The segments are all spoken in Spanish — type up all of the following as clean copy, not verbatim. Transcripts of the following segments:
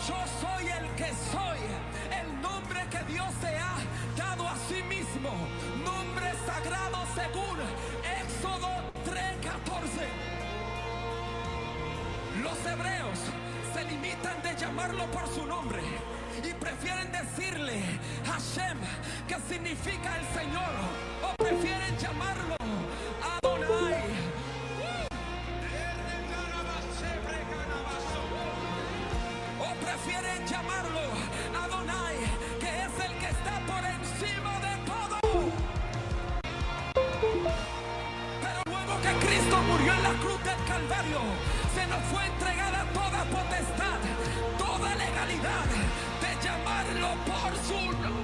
Yo soy el que soy, el nombre que Dios te ha dado a sí mismo, nombre sagrado según Éxodo 3:14. Los hebreos se limitan de llamarlo por su nombre y prefieren decirle Hashem, que significa el Señor, o prefieren llamarlo Adonai. O prefieren llamarlo Adonai, que es el que está por encima de todo. Pero luego que Cristo murió en la cruz del Calvario, se nos fue entregada toda potestad, toda legalidad de llamarlo por su nombre.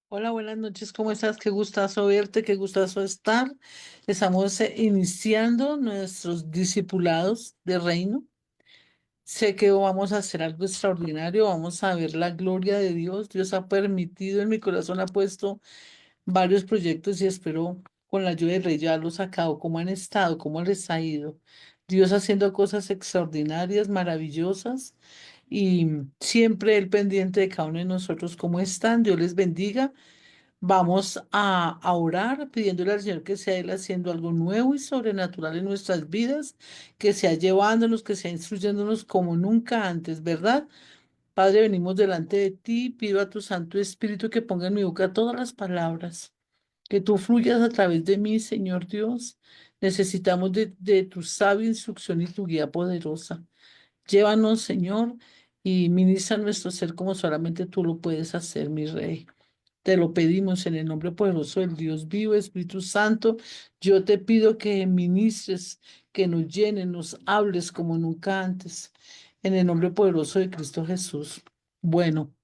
Hola, buenas noches, ¿cómo estás? Qué gustazo verte, qué gustazo estar. Estamos iniciando nuestros discipulados de reino. Sé que vamos a hacer algo extraordinario, vamos a ver la gloria de Dios. Dios ha permitido, en mi corazón ha puesto varios proyectos y espero con la ayuda de Rey ya los sacado, cómo han estado, cómo les ha ido. Dios haciendo cosas extraordinarias, maravillosas y siempre Él pendiente de cada uno de nosotros, cómo están. Dios les bendiga. Vamos a orar pidiéndole al Señor que sea Él haciendo algo nuevo y sobrenatural en nuestras vidas, que sea llevándonos, que sea instruyéndonos como nunca antes, ¿verdad? Padre, venimos delante de ti, pido a tu Santo Espíritu que ponga en mi boca todas las palabras, que tú fluyas a través de mí, Señor Dios. Necesitamos de tu sabia instrucción y tu guía poderosa. Llévanos, Señor, y ministra nuestro ser como solamente tú lo puedes hacer, mi Rey. Te lo pedimos en el nombre poderoso del Dios vivo, Espíritu Santo. Yo te pido que ministres, que nos llenes, nos hables como nunca antes, en el nombre poderoso de Cristo Jesús. Bueno.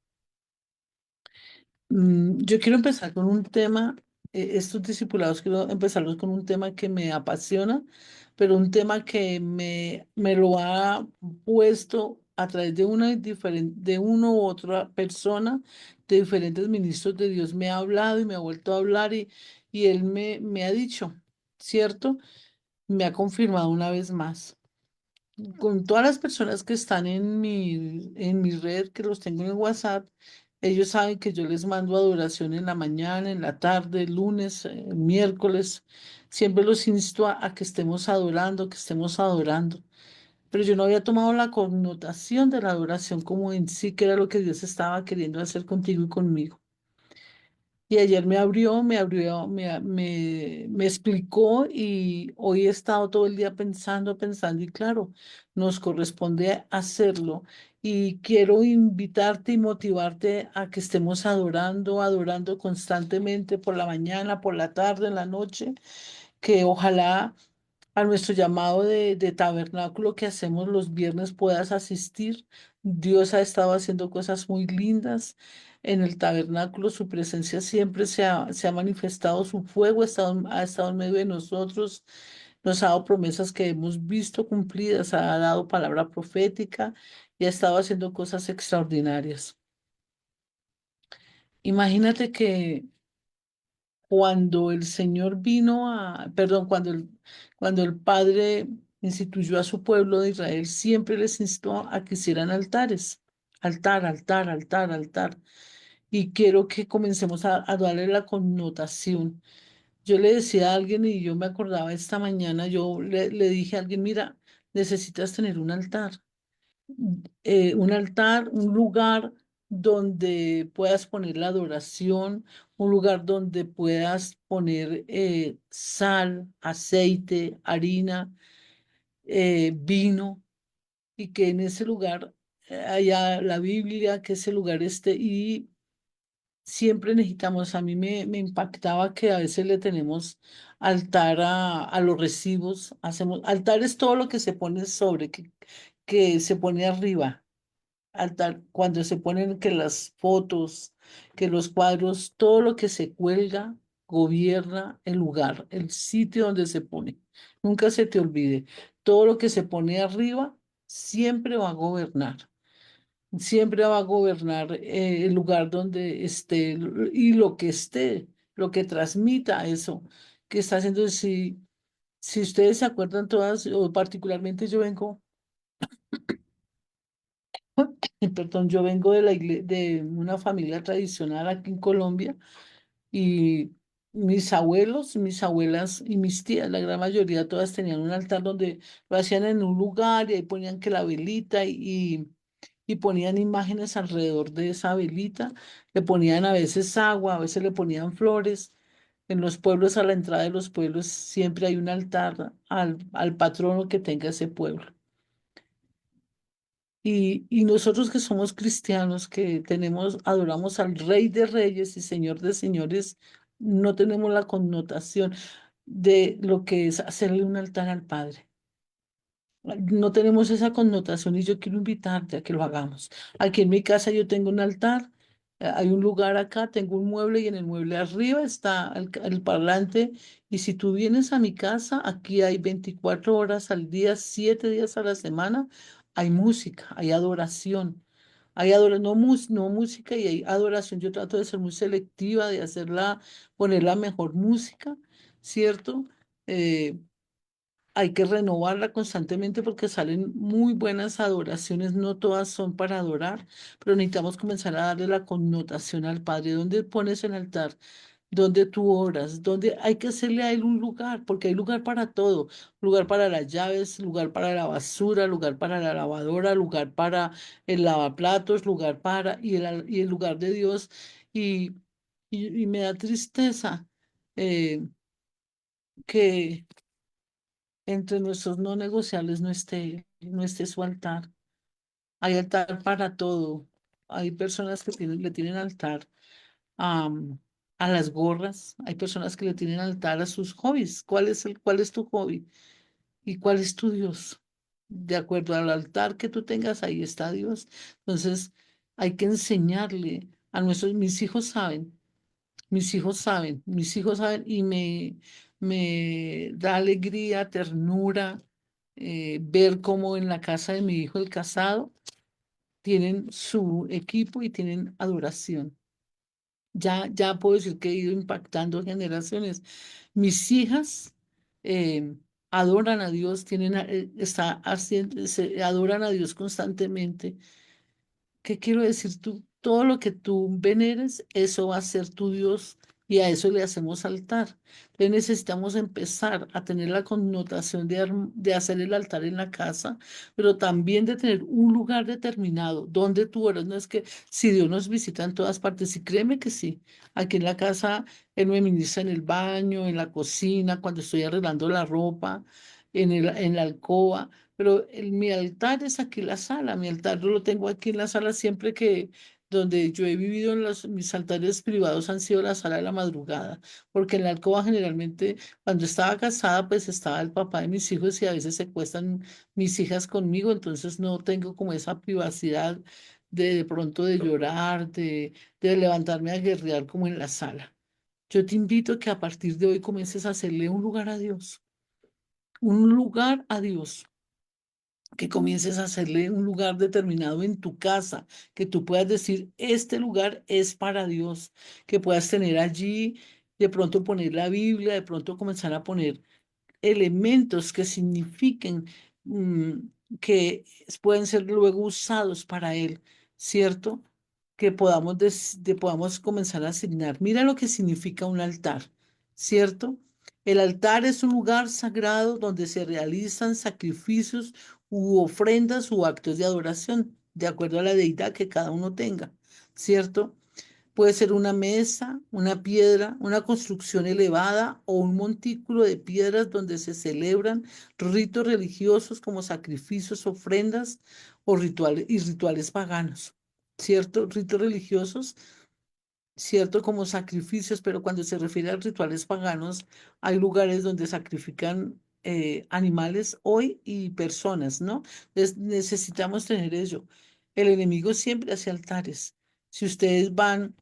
Yo quiero empezar con un tema, estos discipulados quiero empezarlos con un tema que me apasiona, pero un tema que me lo ha puesto a través de una diferente, de uno u otra persona, de diferentes ministros de Dios, me ha hablado y me ha vuelto a hablar y él me ha dicho, ¿cierto? Me ha confirmado una vez más con todas las personas que están en mi red, que los tengo en WhatsApp, ellos saben que yo les mando adoración en la mañana, en la tarde, lunes, miércoles. Siempre los insto a que estemos adorando, que estemos adorando. Pero yo no había tomado la connotación de la adoración como en sí, que era lo que Dios estaba queriendo hacer contigo y conmigo. Y ayer me explicó y hoy he estado todo el día pensando, pensando y claro, nos corresponde hacerlo. Y quiero invitarte y motivarte a que estemos adorando, adorando constantemente por la mañana, por la tarde, en la noche, que ojalá a nuestro llamado de tabernáculo que hacemos los viernes puedas asistir. Dios ha estado haciendo cosas muy lindas en el tabernáculo, su presencia siempre se ha manifestado, su fuego ha estado en medio de nosotros, nos ha dado promesas que hemos visto cumplidas, ha dado palabra profética y ha estado haciendo cosas extraordinarias. Imagínate que cuando el Señor vino perdón, cuando el Padre instituyó a su pueblo de Israel, siempre les instó a que hicieran altares, altar, altar, altar, altar. Y quiero que comencemos a darle la connotación. Yo le decía a alguien y yo me acordaba esta mañana, yo le dije a alguien, mira, necesitas tener un altar, un lugar donde puedas poner la adoración, un lugar donde puedas poner sal, aceite, harina, vino, y que en ese lugar haya la Biblia, que ese lugar esté, y siempre necesitamos, a mí me impactaba que a veces le tenemos altar a los recibos, hacemos, altar es todo lo que se pone sobre, que se pone arriba altar, cuando se ponen que las fotos, que los cuadros, todo lo que se cuelga gobierna el lugar, el sitio donde se pone. Nunca se te olvide, todo lo que se pone arriba siempre va a gobernar. Siempre va a gobernar el lugar donde esté y lo que esté, lo que transmita eso que está haciendo. Si ustedes se acuerdan todas, o particularmente yo vengo perdón, yo vengo de una familia tradicional aquí en Colombia y mis abuelos, mis abuelas y mis tías, la gran mayoría todas tenían un altar donde lo hacían en un lugar y ahí ponían que la velita y ponían imágenes alrededor de esa velita, le ponían a veces agua, a veces le ponían flores. En los pueblos, a la entrada de los pueblos, siempre hay un altar al patrono que tenga ese pueblo. Y nosotros que somos cristianos, que tenemos, adoramos al Rey de Reyes y Señor de Señores, no tenemos la connotación de lo que es hacerle un altar al Padre. No tenemos esa connotación y yo quiero invitarte a que lo hagamos. Aquí en mi casa yo tengo un altar, hay un lugar acá, tengo un mueble y en el mueble arriba está el parlante. Y si tú vienes a mi casa, aquí hay 24 horas al día, 7 días a la semana, hay música, hay adoración. No música y hay adoración. Yo trato de ser muy selectiva, de hacerla, poner la mejor música, ¿cierto? Eh, hay que renovarla constantemente porque salen muy buenas adoraciones, no todas son para adorar, pero necesitamos comenzar a darle la connotación al Padre. ¿Dónde pones el altar? ¿Dónde tú oras? ¿Dónde hay que hacerle a él un lugar? Porque hay lugar para todo, lugar para las llaves, lugar para la basura, lugar para la lavadora, lugar para el lavaplatos, lugar para, y el lugar de Dios. Y, y me da tristeza que entre nuestros no negociables no esté su altar. Hay altar para todo. Hay personas que le tienen altar a, a las gorras. Hay personas que le tienen altar a sus hobbies. ¿Cuál es tu hobby? ¿Y cuál es tu Dios? De acuerdo al altar que tú tengas, ahí está Dios. Entonces, hay que enseñarle a mis hijos saben. Mis hijos saben y me da alegría, ternura ver cómo en la casa de mi hijo el casado tienen su equipo y tienen adoración. Ya puedo decir que he ido impactando generaciones. Mis hijas eh, adoran a Dios, adoran a Dios constantemente. ¿Qué quiero decir tú? Todo lo que tú veneres, eso va a ser tu Dios y a eso le hacemos altar. Entonces necesitamos empezar a tener la connotación de hacer el altar en la casa, pero también de tener un lugar determinado donde tú oras. No es que si Dios nos visita en todas partes, y créeme que sí. Aquí en la casa, Él me ministra en el baño, en la cocina, cuando estoy arreglando la ropa, en la alcoba. Pero mi altar es aquí en la sala, mi altar yo lo tengo aquí en la sala siempre que donde yo he vivido mis altares privados han sido la sala de la madrugada, porque en la alcoba generalmente cuando estaba casada pues estaba el papá de mis hijos y a veces se cuestan mis hijas conmigo, entonces no tengo como esa privacidad de pronto de llorar, de levantarme a guerrear como en la sala. Yo te invito a que a partir de hoy comiences a hacerle un lugar a Dios, que comiences a hacerle un lugar determinado en tu casa, que tú puedas decir, este lugar es para Dios, que puedas tener allí, de pronto poner la Biblia, de pronto comenzar a poner elementos que signifiquen mm, que pueden ser luego usados para Él, ¿cierto? Que podamos comenzar a asignar. Mira lo que significa un altar, ¿cierto? El altar es un lugar sagrado donde se realizan sacrificios u ofrendas u actos de adoración, de acuerdo a la deidad que cada uno tenga, ¿cierto? Puede ser una mesa, una piedra, una construcción elevada o un montículo de piedras donde se celebran ritos religiosos como sacrificios, ofrendas o rituales paganos. ¿Cierto? Ritos religiosos, cierto, como sacrificios, pero cuando se refiere a rituales paganos, hay lugares donde sacrifican animales hoy y personas, ¿no? Entonces necesitamos tener ello. El enemigo siempre hace altares. Si ustedes van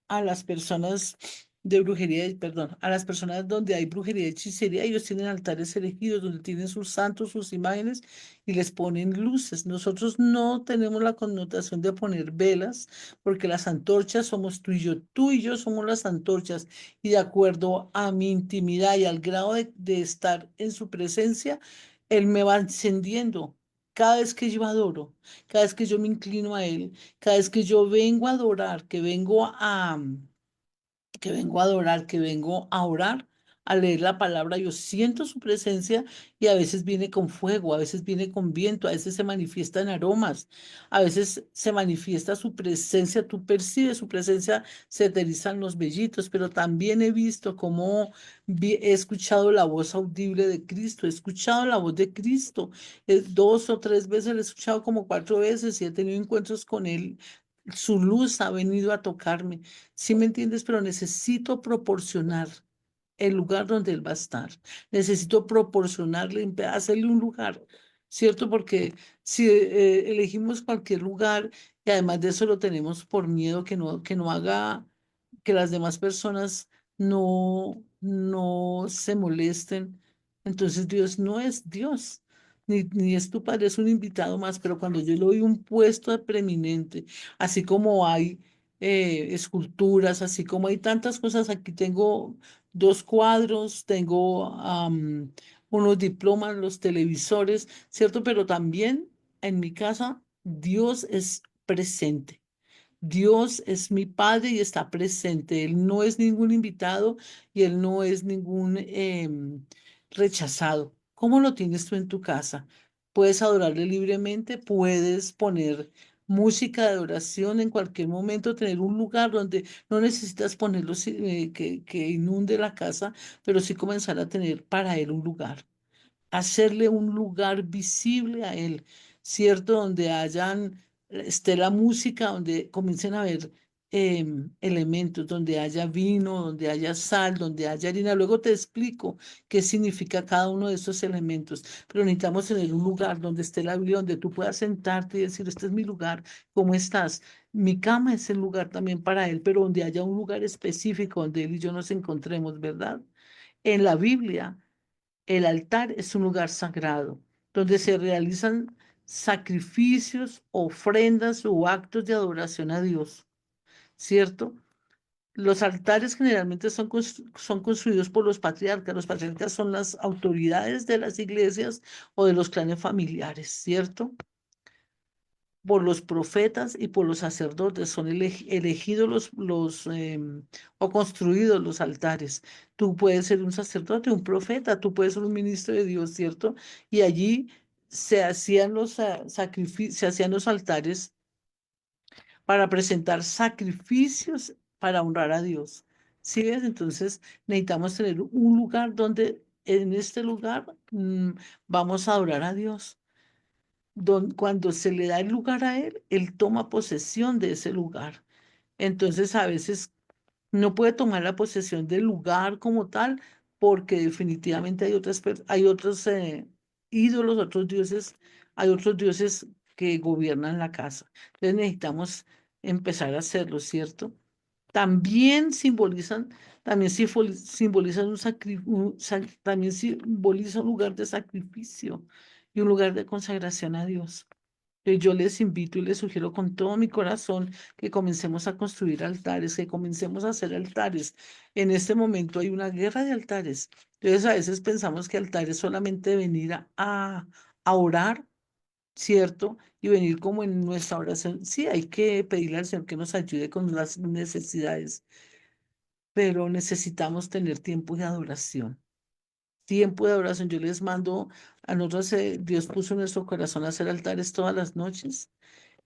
a las personas de brujería, perdón, a las personas donde hay brujería y hechicería, ellos tienen altares elegidos donde tienen sus santos, sus imágenes y les ponen luces. Nosotros no tenemos la connotación de poner velas porque las antorchas somos tú y yo somos las antorchas y de acuerdo a mi intimidad y al grado de estar en su presencia, Él me va encendiendo. Cada vez que yo adoro, cada vez que yo me inclino a Él, cada vez que yo vengo a adorar, que vengo a adorar, que vengo a orar, a leer la palabra, yo siento su presencia y a veces viene con fuego, a veces viene con viento, a veces se manifiesta en aromas, a veces se manifiesta su presencia, tú percibes su presencia, se te erizan los vellitos, pero también he visto cómo he escuchado la voz audible de Cristo, he escuchado la voz de Cristo, 2 o 3 veces, lo he escuchado como 4 veces y he tenido encuentros con Él. Su luz ha venido a tocarme. ¿Sí me entiendes? Pero necesito proporcionar el lugar donde él va a estar. Necesito proporcionarle, hacerle un lugar, ¿cierto? Porque si elegimos cualquier lugar y además de eso lo tenemos por miedo que no haga, que las demás personas no se molesten, entonces Dios no es Dios. Ni es tu padre, es un invitado más, pero cuando yo le doy un puesto de preeminente, así como hay esculturas, así como hay tantas cosas. Aquí tengo 2 cuadros, tengo unos diplomas, los televisores, ¿cierto? Pero también en mi casa Dios es presente. Dios es mi Padre y está presente. Él no es ningún invitado y Él no es ningún rechazado. ¿Cómo lo tienes tú en tu casa? Puedes adorarle libremente, puedes poner música de adoración en cualquier momento, tener un lugar donde no necesitas ponerlo que inunde la casa, pero sí comenzar a tener para Él un lugar, hacerle un lugar visible a él, ¿cierto? Donde esté la música, donde comiencen a haber elementos, donde haya vino, donde haya sal, donde haya harina. Luego te explico qué significa cada uno de esos elementos, pero necesitamos tener un lugar donde esté la Biblia, donde tú puedas sentarte y decir, este es mi lugar, ¿cómo estás? Mi cama es el lugar también para él, pero donde haya un lugar específico donde él y yo nos encontremos, ¿verdad? En la Biblia. El altar es un lugar sagrado donde se realizan sacrificios, ofrendas o actos de adoración a Dios, ¿cierto? Los altares generalmente son construidos por los patriarcas. Los patriarcas son las autoridades de las iglesias o de los clanes familiares, ¿cierto? Por los profetas y por los sacerdotes son elegidos o construidos los altares. Tú puedes ser un sacerdote, un profeta, tú puedes ser un ministro de Dios, ¿cierto? Y allí se hacían los sacrificios, se hacían los altares para presentar sacrificios para honrar a Dios. ¿Sí ves? Entonces necesitamos tener un lugar donde en este lugar vamos a adorar a Dios. Cuando se le da el lugar a él, él toma posesión de ese lugar. Entonces, a veces no puede tomar la posesión del lugar como tal, porque definitivamente hay otros ídolos, hay otros dioses que gobiernan la casa. Entonces necesitamos empezar a hacerlo, ¿cierto? También simbolizan, simbolizan también simboliza un lugar de sacrificio y un lugar de consagración a Dios. Yo les invito y les sugiero con todo mi corazón que comencemos a construir altares, que comencemos a hacer altares. En este momento hay una guerra de altares. Entonces a veces pensamos que altar es solamente venir a orar, ¿cierto? Y venir como en nuestra oración. Sí, hay que pedirle al Señor que nos ayude con las necesidades, pero necesitamos tener tiempo de adoración. Tiempo de adoración. Yo les mando a nosotros, Dios puso en nuestro corazón hacer altares todas las noches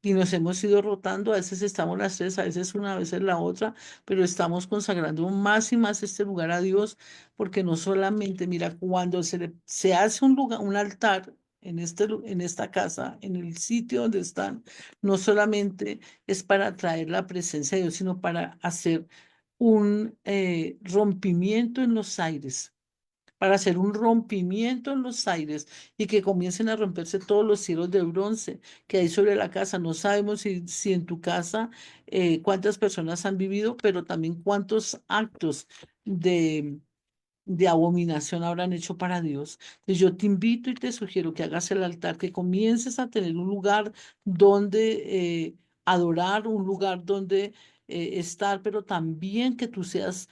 y nos hemos ido rotando, a veces estamos las tres, a veces una, a veces la otra, pero estamos consagrando más y más este lugar a Dios, porque no solamente, mira, cuando se hace un lugar, un altar en esta casa, en el sitio donde están, no solamente es para traer la presencia de Dios, sino para hacer un rompimiento en los aires, para hacer un rompimiento en los aires y que comiencen a romperse todos los cielos de bronce que hay sobre la casa. No sabemos si en tu casa cuántas personas han vivido, pero también cuántos actos de, de abominación habrán hecho para Dios. Entonces yo te invito y te sugiero que hagas el altar, que comiences a tener un lugar donde adorar, un lugar donde estar, pero también que tú seas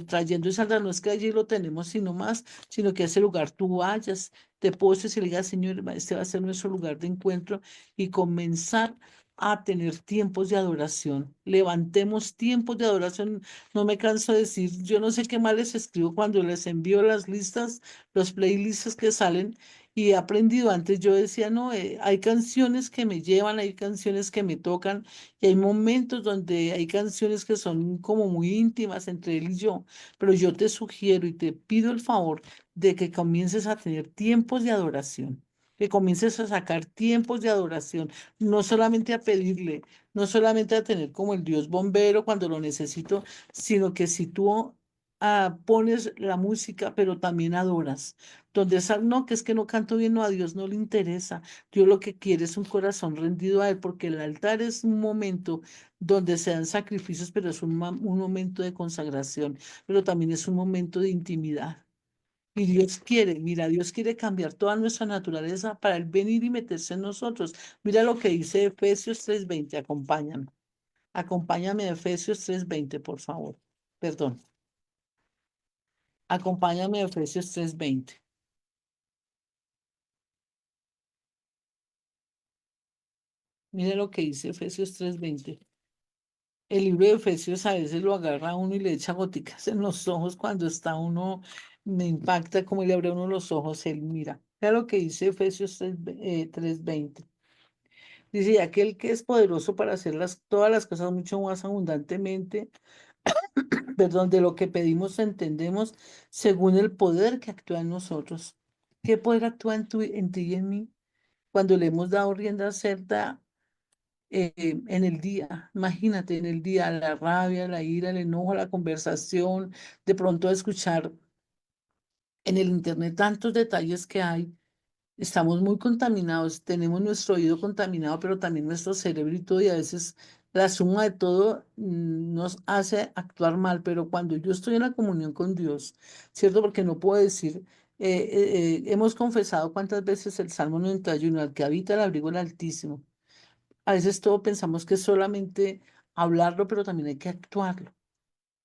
trayendo ese altar. No es que allí lo tenemos, sino más, sino que a ese lugar tú vayas, te poses y le digas, Señor, este va a ser nuestro lugar de encuentro y comenzar a tener tiempos de adoración. Levantemos tiempos de adoración. No me canso de decir, yo no sé qué más les escribo cuando les envío las listas, los playlists que salen, y he aprendido. Antes yo decía, no, hay canciones que me llevan, hay canciones que me tocan, y hay momentos donde hay canciones que son como muy íntimas entre él y yo, pero yo te sugiero y te pido el favor de que comiences a tener tiempos de adoración. Que comiences a sacar tiempos de adoración, no solamente a pedirle, no solamente a tener como el Dios bombero cuando lo necesito, sino que si tú pones la música, pero también adoras, donde no, que es que no canto bien, no, a Dios no le interesa. Dios lo que quiere es un corazón rendido a Él, porque el altar es un momento donde se dan sacrificios, pero es un momento de consagración, pero también es un momento de intimidad. Y Dios quiere, mira, Dios quiere cambiar toda nuestra naturaleza para el venir y meterse en nosotros. Mira lo que dice Efesios 3:20, acompáñame. Acompáñame a Efesios 3:20, por favor. Perdón. Acompáñame a Efesios 3:20. Mira lo que dice Efesios 3:20. El libro de Efesios a veces lo agarra a uno y le echa goticas en los ojos cuando está uno, me impacta como le abre a uno los ojos, él mira. Mira lo que dice Efesios 3:20. Dice, y aquel que es poderoso para hacer todas las cosas mucho más abundantemente, perdón, de lo que pedimos o entendemos, según el poder que actúa en nosotros. ¿Qué poder actúa en ti y en mí? Cuando le hemos dado rienda cierta en el día, imagínate, en el día, la rabia, la ira, el enojo, la conversación, de pronto escuchar en el internet tantos detalles que hay. Estamos muy contaminados, tenemos nuestro oído contaminado, pero también nuestro cerebro y todo, y a veces la suma de todo nos hace actuar mal, pero cuando yo estoy en la comunión con Dios, ¿cierto? Porque no puedo decir, hemos confesado cuántas veces el Salmo 91, al que habita el abrigo del Altísimo. A veces todo pensamos que es solamente hablarlo, pero también hay que actuarlo.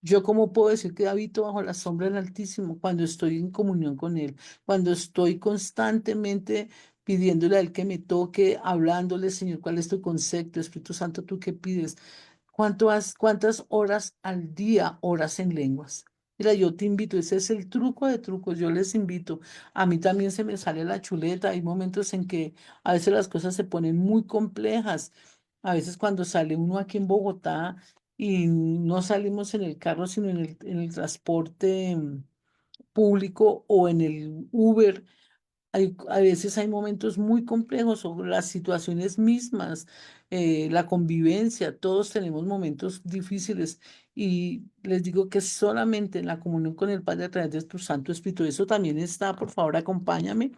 Yo cómo puedo decir que habito bajo la sombra del Altísimo cuando estoy en comunión con Él, cuando estoy constantemente pidiéndole a Él que me toque, hablándole, Señor, ¿cuál es tu concepto? Espíritu Santo, ¿tú qué pides? ¿Cuántas horas al día oras en lenguas? Mira, yo te invito, ese es el truco de trucos, yo les invito. A mí también se me sale la chuleta, hay momentos en que a veces las cosas se ponen muy complejas. A veces cuando sale uno aquí en Bogotá y no salimos en el carro, sino en el transporte público o en el Uber. A veces hay momentos muy complejos o las situaciones mismas, la convivencia, todos tenemos momentos difíciles y les digo que solamente en la comunión con el Padre a través de tu Santo Espíritu, eso también está, por favor, acompáñame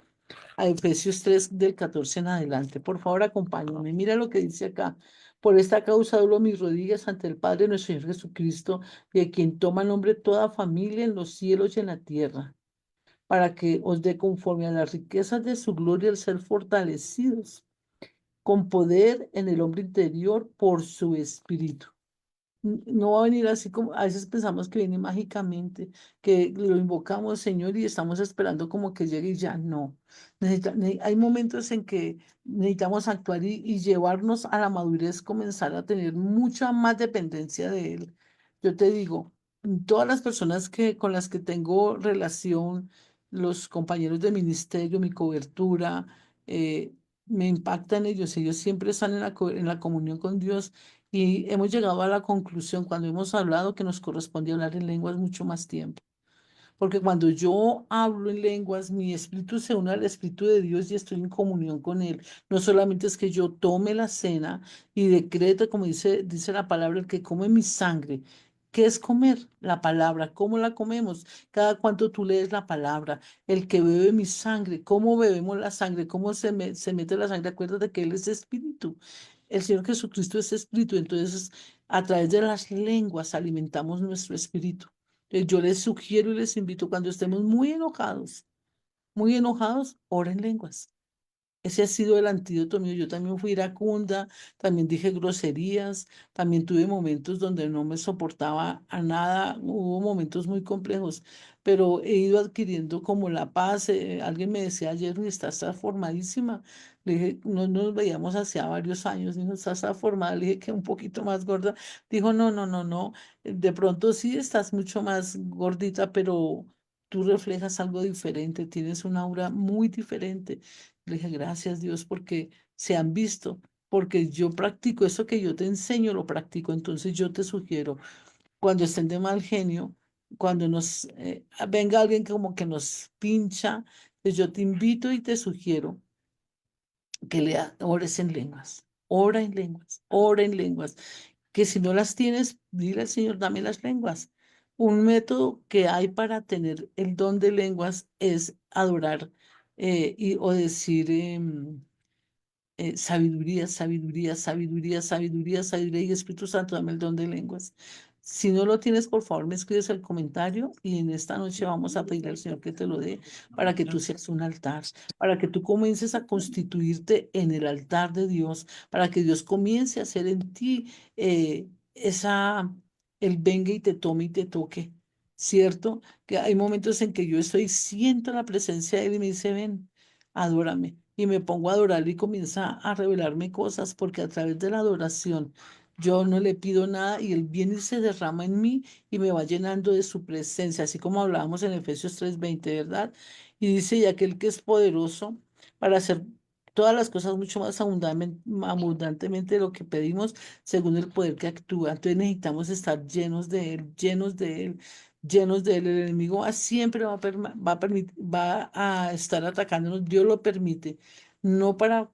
a Efesios 3 del 14 en adelante. Por favor, acompáñame. Mira lo que dice acá. Por esta causa doblo mis rodillas ante el Padre nuestro Señor Jesucristo, de quien toma nombre toda familia en los cielos y en la tierra, para que os dé conforme a las riquezas de su gloria el ser fortalecidos con poder en el hombre interior por su espíritu. No va a venir así como a veces pensamos que viene mágicamente, que lo invocamos, Señor, y estamos esperando como que llegue y ya no. Hay momentos en que necesitamos actuar y llevarnos a la madurez, comenzar a tener mucha más dependencia de Él. Yo te digo, todas las personas con las que tengo relación, los compañeros de ministerio, mi cobertura, me impactan ellos siempre están en la comunión con Dios y hemos llegado a la conclusión cuando hemos hablado que nos corresponde hablar en lenguas mucho más tiempo. Porque cuando yo hablo en lenguas, mi espíritu se une al espíritu de Dios y estoy en comunión con Él. No solamente es que yo tome la cena y decrete, como dice la palabra, el que come mi sangre. ¿Qué es comer? La palabra. ¿Cómo la comemos? Cada cuanto tú lees la palabra. El que bebe mi sangre. ¿Cómo bebemos la sangre? ¿Cómo se mete la sangre? Acuérdate que Él es espíritu. El Señor Jesucristo es espíritu. Entonces, a través de las lenguas alimentamos nuestro espíritu. Yo les sugiero y les invito cuando estemos muy enojados, oren lenguas. Ese ha sido el antídoto mío. Yo también fui iracunda, también dije groserías, también tuve momentos donde no me soportaba a nada, hubo momentos muy complejos, pero he ido adquiriendo como la paz. Alguien me decía ayer, "Uy, estás transformadísima". Le dije, no nos veíamos hacía varios años, dijo, estás transformada, le dije que un poquito más gorda. Dijo, no, no, no, no, de pronto sí estás mucho más gordita, pero tú reflejas algo diferente, tienes una aura muy diferente. Le dije, gracias Dios, porque se han visto, porque yo practico eso que yo te enseño, lo practico. Entonces yo te sugiero, cuando estén de mal genio, cuando venga alguien que como que nos pincha, pues yo te invito y te sugiero que ores en lenguas, ora en lenguas, que si no las tienes, dile al Señor, dame las lenguas. Un método que hay para tener el don de lenguas es adorar o decir sabiduría, sabiduría, sabiduría, sabiduría, sabiduría y Espíritu Santo, dame el don de lenguas. Si no lo tienes, por favor, me escribes el comentario y en esta noche vamos a pedirle al Señor que te lo dé para que tú seas un altar, para que tú comiences a constituirte en el altar de Dios, para que Dios comience a hacer en ti el venga y te tome y te toque, ¿cierto? Que hay momentos en que yo siento la presencia de Él y me dice, ven, adórame. y me pongo a adorar y comienza a revelarme cosas, porque a través de la adoración yo no le pido nada y Él viene y se derrama en mí y me va llenando de su presencia, así como hablábamos en Efesios 3:20, ¿verdad? Y dice, y aquel que es poderoso para hacer todas las cosas mucho más abundantemente de lo que pedimos, según el poder que actúa. Entonces necesitamos estar llenos de Él, llenos de Él, llenos de Él. El enemigo siempre va a estar atacándonos, Dios lo permite. No para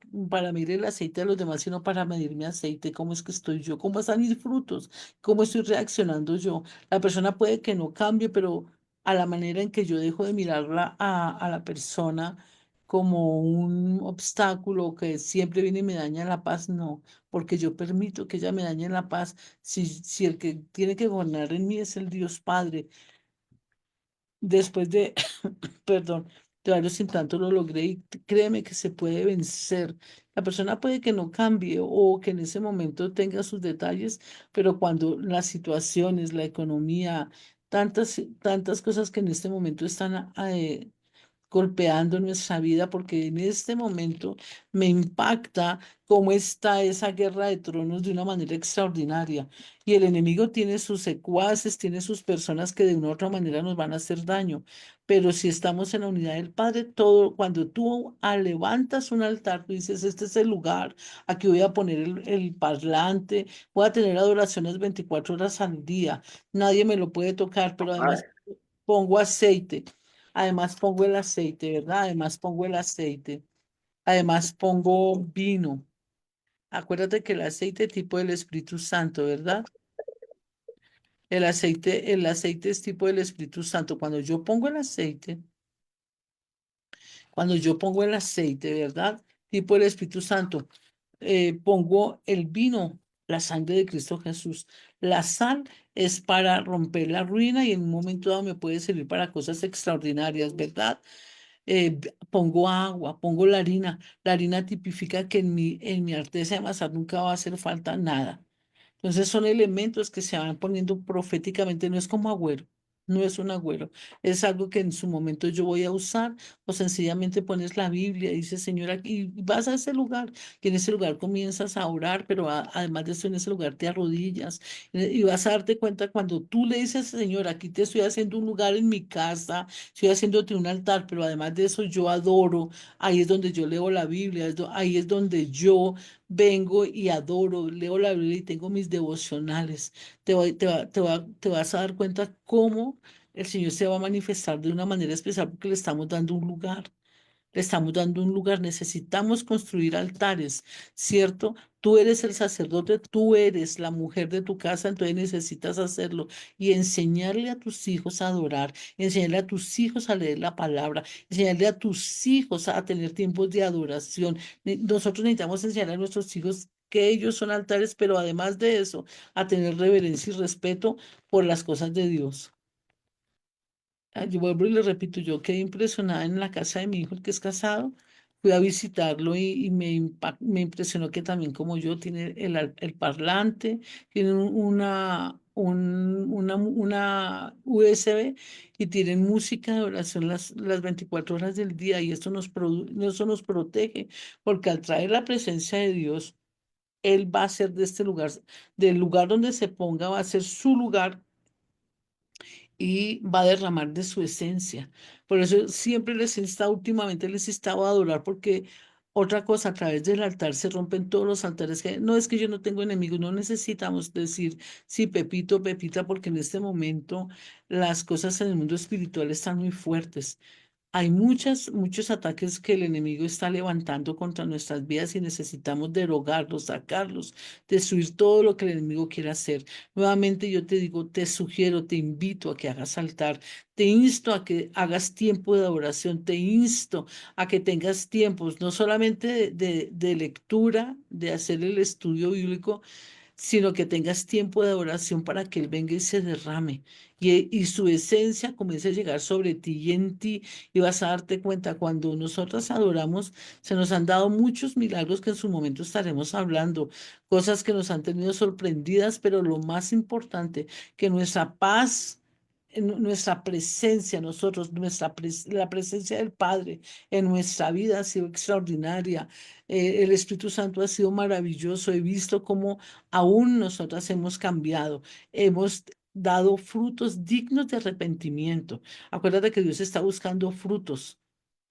medir el aceite de los demás, sino para medir mi aceite, cómo es que estoy yo, cómo están mis frutos, cómo estoy reaccionando yo. La persona puede que no cambie, pero a la manera en que yo dejo de mirarla a la persona como un obstáculo que siempre viene y me daña la paz, no, porque yo permito que ella me dañe la paz. Si el que tiene que gobernar en mí es el Dios Padre, después de, perdón, de varios intentos lo logré y créeme que se puede vencer. La persona puede que no cambie o que en ese momento tenga sus detalles, pero cuando las situaciones, la economía, tantas cosas que en este momento están golpeando nuestra vida, porque en este momento me impacta cómo está esa guerra de tronos de una manera extraordinaria. Y el enemigo tiene sus secuaces, tiene sus personas que de una u otra manera nos van a hacer daño. Pero si estamos en la unidad del Padre, todo, cuando tú levantas un altar, tú dices, este es el lugar, aquí voy a poner el parlante, voy a tener adoraciones 24 horas al día, nadie me lo puede tocar, pero además pongo aceite. Además pongo el aceite, ¿verdad? Además pongo el aceite. Además pongo vino. Acuérdate que el aceite es tipo del Espíritu Santo, ¿verdad? El aceite es tipo del Espíritu Santo. Cuando yo pongo el aceite, ¿verdad? Tipo del Espíritu Santo, pongo el vino, la sangre de Cristo Jesús. La sal es para romper la ruina y en un momento dado me puede servir para cosas extraordinarias, ¿verdad? Pongo agua, pongo la harina. La harina tipifica que en mi artesa de amasar nunca va a hacer falta nada. Entonces son elementos que se van poniendo proféticamente, no es como agüero, no es un agüero, es algo que en su momento yo voy a usar o sencillamente pones la Biblia y dices, Señora, y vas a ese lugar, y en ese lugar comienzas a orar, pero además de eso en ese lugar te arrodillas y vas a darte cuenta cuando tú le dices, Señor, aquí te estoy haciendo un lugar en mi casa, estoy haciéndote un altar, pero además de eso yo adoro, ahí es donde yo leo la Biblia, ahí es donde yo vengo y adoro, leo la Biblia y tengo mis devocionales. Te vas a dar cuenta cómo el Señor se va a manifestar de una manera especial porque le estamos dando un lugar. Le estamos dando un lugar. Necesitamos construir altares, ¿cierto? Tú eres el sacerdote, tú eres la mujer de tu casa, entonces necesitas hacerlo y enseñarle a tus hijos a adorar, enseñarle a tus hijos a leer la palabra, enseñarle a tus hijos a tener tiempos de adoración. Nosotros necesitamos enseñar a nuestros hijos que ellos son altares, pero además de eso, a tener reverencia y respeto por las cosas de Dios. Yo vuelvo y le repito, yo quedé impresionada en la casa de mi hijo, el que es casado. Fui a visitarlo y me impresionó que también como yo tiene el parlante, tiene una USB y tienen música de oración las 24 horas del día y eso nos protege porque al traer la presencia de Dios, Él va a ser de este lugar, del lugar donde se ponga, va a ser su lugar y va a derramar de su esencia. Por eso siempre últimamente les he estado a adorar, porque otra cosa, a través del altar se rompen todos los altares que no es que yo no tengo enemigos, no necesitamos decir sí, Pepito, Pepita, porque en este momento las cosas en el mundo espiritual están muy fuertes. Hay muchos ataques que el enemigo está levantando contra nuestras vidas y necesitamos derogarlos, sacarlos, destruir todo lo que el enemigo quiere hacer. Nuevamente yo te digo, te sugiero, te invito a que hagas altar, te insto a que hagas tiempo de adoración, te insto a que tengas tiempos, no solamente de lectura, de hacer el estudio bíblico, sino que tengas tiempo de adoración para que Él venga y se derrame y su esencia comience a llegar sobre ti y en ti y vas a darte cuenta cuando nosotros adoramos, se nos han dado muchos milagros que en su momento estaremos hablando, cosas que nos han tenido sorprendidas, pero lo más importante, que nuestra paz nuestra presencia, nosotros, la presencia del Padre en nuestra vida ha sido extraordinaria. El Espíritu Santo ha sido maravilloso. He visto cómo aún nosotras hemos cambiado, hemos dado frutos dignos de arrepentimiento. Acuérdate que Dios está buscando frutos.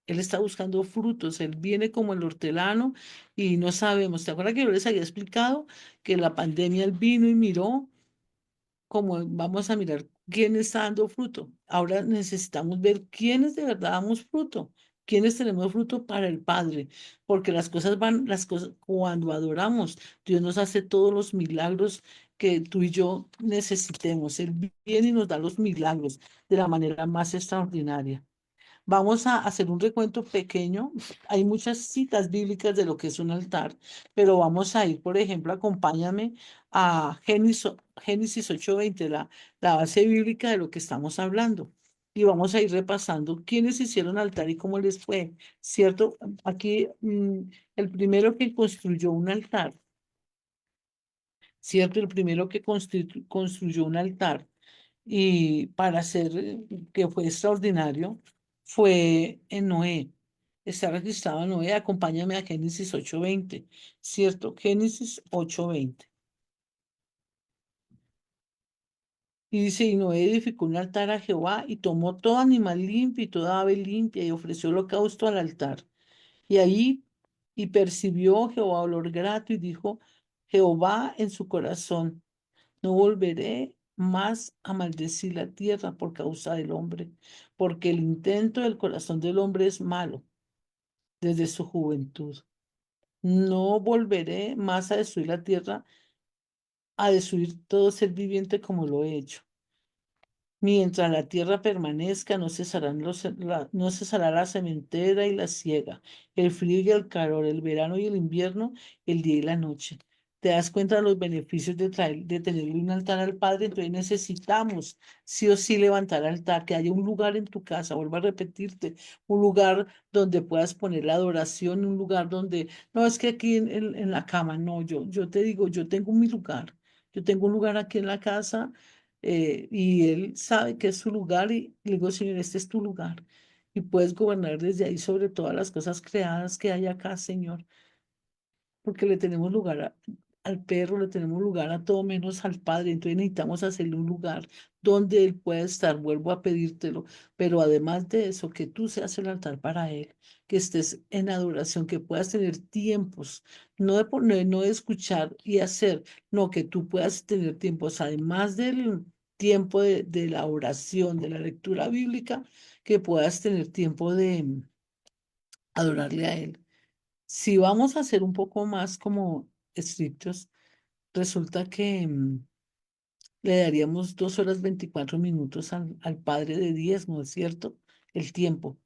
Él está buscando frutos, él viene como el hortelano y no sabemos. ¿Te acuerdas que yo les había explicado que la pandemia él vino y miró como vamos a mirar quién está dando fruto? Ahora necesitamos ver quiénes de verdad damos fruto, quiénes tenemos fruto para el Padre, porque las cosas, cuando adoramos, Dios nos hace todos los milagros que tú y yo necesitemos. Él viene y nos da los milagros de la manera más extraordinaria. Vamos a hacer un recuento pequeño. Hay muchas citas bíblicas de lo que es un altar, pero vamos a ir, por ejemplo, acompáñame a Génesis 8:20, la base bíblica de lo que estamos hablando. Y vamos a ir repasando quiénes hicieron altar y cómo les fue, ¿cierto? Aquí el primero que construyó un altar, ¿cierto? El primero que construyó un altar y para hacer que fue extraordinario fue en Noé. Está registrado en Noé, acompáñame a Génesis 8:20, ¿cierto? Génesis 8:20. Y dice, y Noé edificó un altar a Jehová y tomó todo animal limpio y toda ave limpia y ofreció holocausto al altar. Y ahí, y percibió Jehová olor grato y dijo, Jehová en su corazón. No volveré más a maldecir la tierra por causa del hombre, porque el intento del corazón del hombre es malo desde su juventud. No volveré más a destruir la tierra, a destruir todo ser viviente como lo he hecho. Mientras la tierra permanezca, no cesará la sementera y la siega, el frío y el calor, el verano y el invierno, el día y la noche. ¿Te das cuenta de los beneficios de tenerle un altar al Padre? Entonces necesitamos sí o sí levantar altar, que haya un lugar en tu casa, vuelvo a repetirte, un lugar donde puedas poner la adoración, un lugar donde, no es que aquí en la cama, no, yo te digo, yo tengo mi lugar, yo tengo un lugar aquí en la casa y él sabe que es su lugar y le digo, Señor, este es tu lugar y puedes gobernar desde ahí sobre todas las cosas creadas que hay acá, Señor, porque le tenemos lugar al perro, le tenemos lugar a todo menos al Padre, entonces necesitamos hacerle un lugar donde él pueda estar, vuelvo a pedírtelo, pero además de eso, que tú seas el altar para él, que estés en adoración, que puedas tener tiempos, no de poner, no de escuchar y hacer, no, que tú puedas tener tiempos, además del tiempo de la oración, de la lectura bíblica, que puedas tener tiempo de adorarle a él. Si vamos a ser un poco más como estrictos, resulta que le daríamos 2 horas 24 minutos al padre de diezmo, ¿es cierto? El tiempo.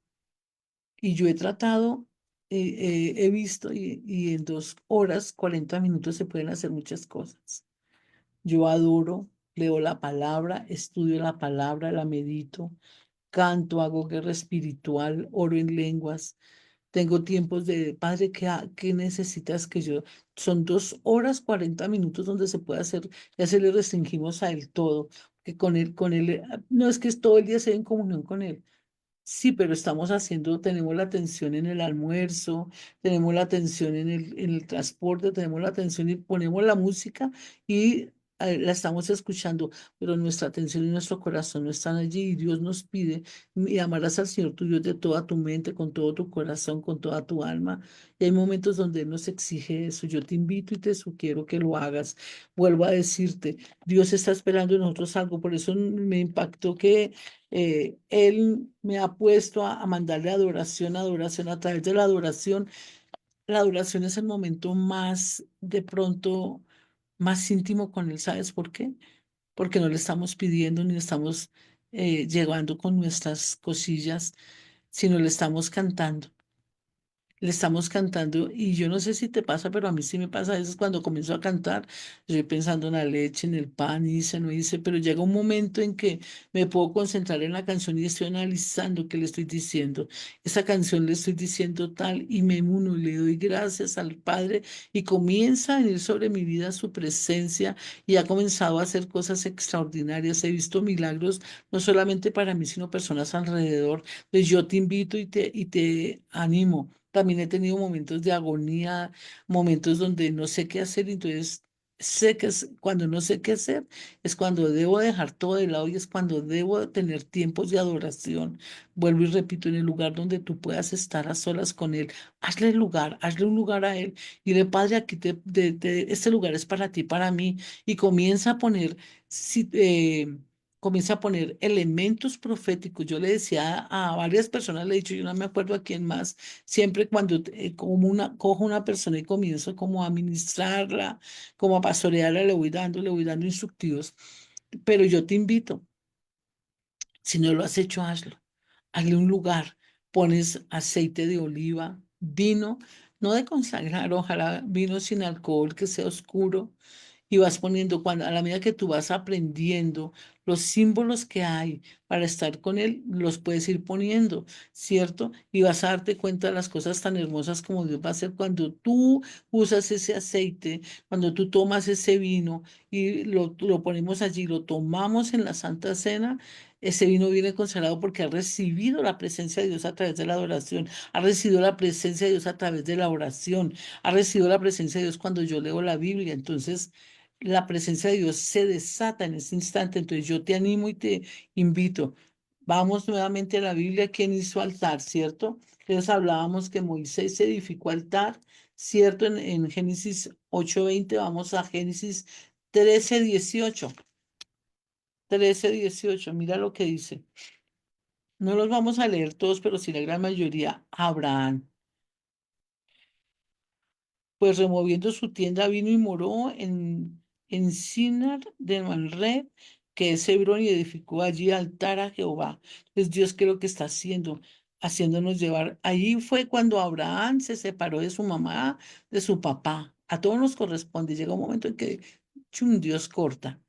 Y yo he tratado, he visto y en 2 horas 40 minutos se pueden hacer muchas cosas. Yo adoro, leo la palabra, estudio la palabra, la medito, canto, hago guerra espiritual, oro en lenguas. Tengo tiempos de, Padre, ¿qué necesitas que yo? Son 2 horas 40 minutos donde se puede hacer, ya se le restringimos a él todo, que con él, no es que es todo el día se en comunión con él. Sí, pero estamos haciendo, tenemos la atención en el almuerzo, tenemos la atención en el transporte, tenemos la atención y ponemos la música y la estamos escuchando, pero nuestra atención y nuestro corazón no están allí y Dios nos pide y amarás al Señor tu Dios de toda tu mente, con todo tu corazón, con toda tu alma. Y hay momentos donde Él nos exige eso. Yo te invito y te sugiero que lo hagas. Vuelvo a decirte, Dios está esperando en nosotros algo, por eso me impactó que él me ha puesto a mandarle adoración, adoración, a través de la adoración. La adoración es el momento más, de pronto, más íntimo con él. ¿Sabes por qué? Porque no le estamos pidiendo ni le estamos llegando con nuestras cosillas, sino le estamos cantando. Le estamos cantando y yo no sé si te pasa, pero a mí sí me pasa a veces cuando comienzo a cantar, estoy pensando en la leche, en el pan, y dice, no dice, pero llega un momento en que me puedo concentrar en la canción y estoy analizando qué le estoy diciendo. Esa canción le estoy diciendo tal y me uno y le doy gracias al Padre y comienza a venir sobre mi vida su presencia y ha comenzado a hacer cosas extraordinarias. He visto milagros no solamente para mí, sino personas alrededor. Pues yo te invito y te animo. También he tenido momentos de agonía, momentos donde no sé qué hacer, entonces sé que cuando no sé qué hacer, es cuando debo dejar todo de lado y es cuando debo tener tiempos de adoración. Vuelvo y repito, en el lugar donde tú puedas estar a solas con Él, hazle lugar, hazle un lugar a Él y de Padre, aquí este lugar es para ti, para mí, y comienza a poner, si- eh, comienza a poner elementos proféticos. Yo le decía a varias personas, le he dicho, yo no me acuerdo a quién más. Siempre cuando cojo una persona y comienzo como a ministrarla, como a pastorearla, le voy dando instructivos. Pero yo te invito, si no lo has hecho, hazlo. Hazle un lugar, pones aceite de oliva, vino, no de consagrar, ojalá vino sin alcohol, que sea oscuro, y vas poniendo, cuando, a la medida que tú vas aprendiendo los símbolos que hay para estar con él, los puedes ir poniendo, ¿cierto? Y vas a darte cuenta de las cosas tan hermosas como Dios va a hacer cuando tú usas ese aceite, cuando tú tomas ese vino y lo ponemos allí, lo tomamos en la Santa Cena. Ese vino viene consagrado porque ha recibido la presencia de Dios a través de la adoración, ha recibido la presencia de Dios a través de la oración, ha recibido la presencia de Dios cuando yo leo la Biblia. Entonces, la presencia de Dios se desata en ese instante. Entonces, yo te animo y te invito. Vamos nuevamente a la Biblia, ¿quién hizo altar, cierto? Entonces hablábamos que Moisés edificó altar, ¿cierto? En Génesis 8:20, vamos a Génesis 13:18. 13:18, mira lo que dice. No los vamos a leer todos, pero sí la gran mayoría. Abraham, pues removiendo su tienda vino y moró en Sinar de Manred, que es Hebrón, y edificó allí altar a Jehová. Pues Dios, ¿qué es lo que está haciendo? Haciéndonos llevar. Allí fue cuando Abraham se separó de su mamá, de su papá. A todos nos corresponde. Llega un momento en que chum, Dios corta.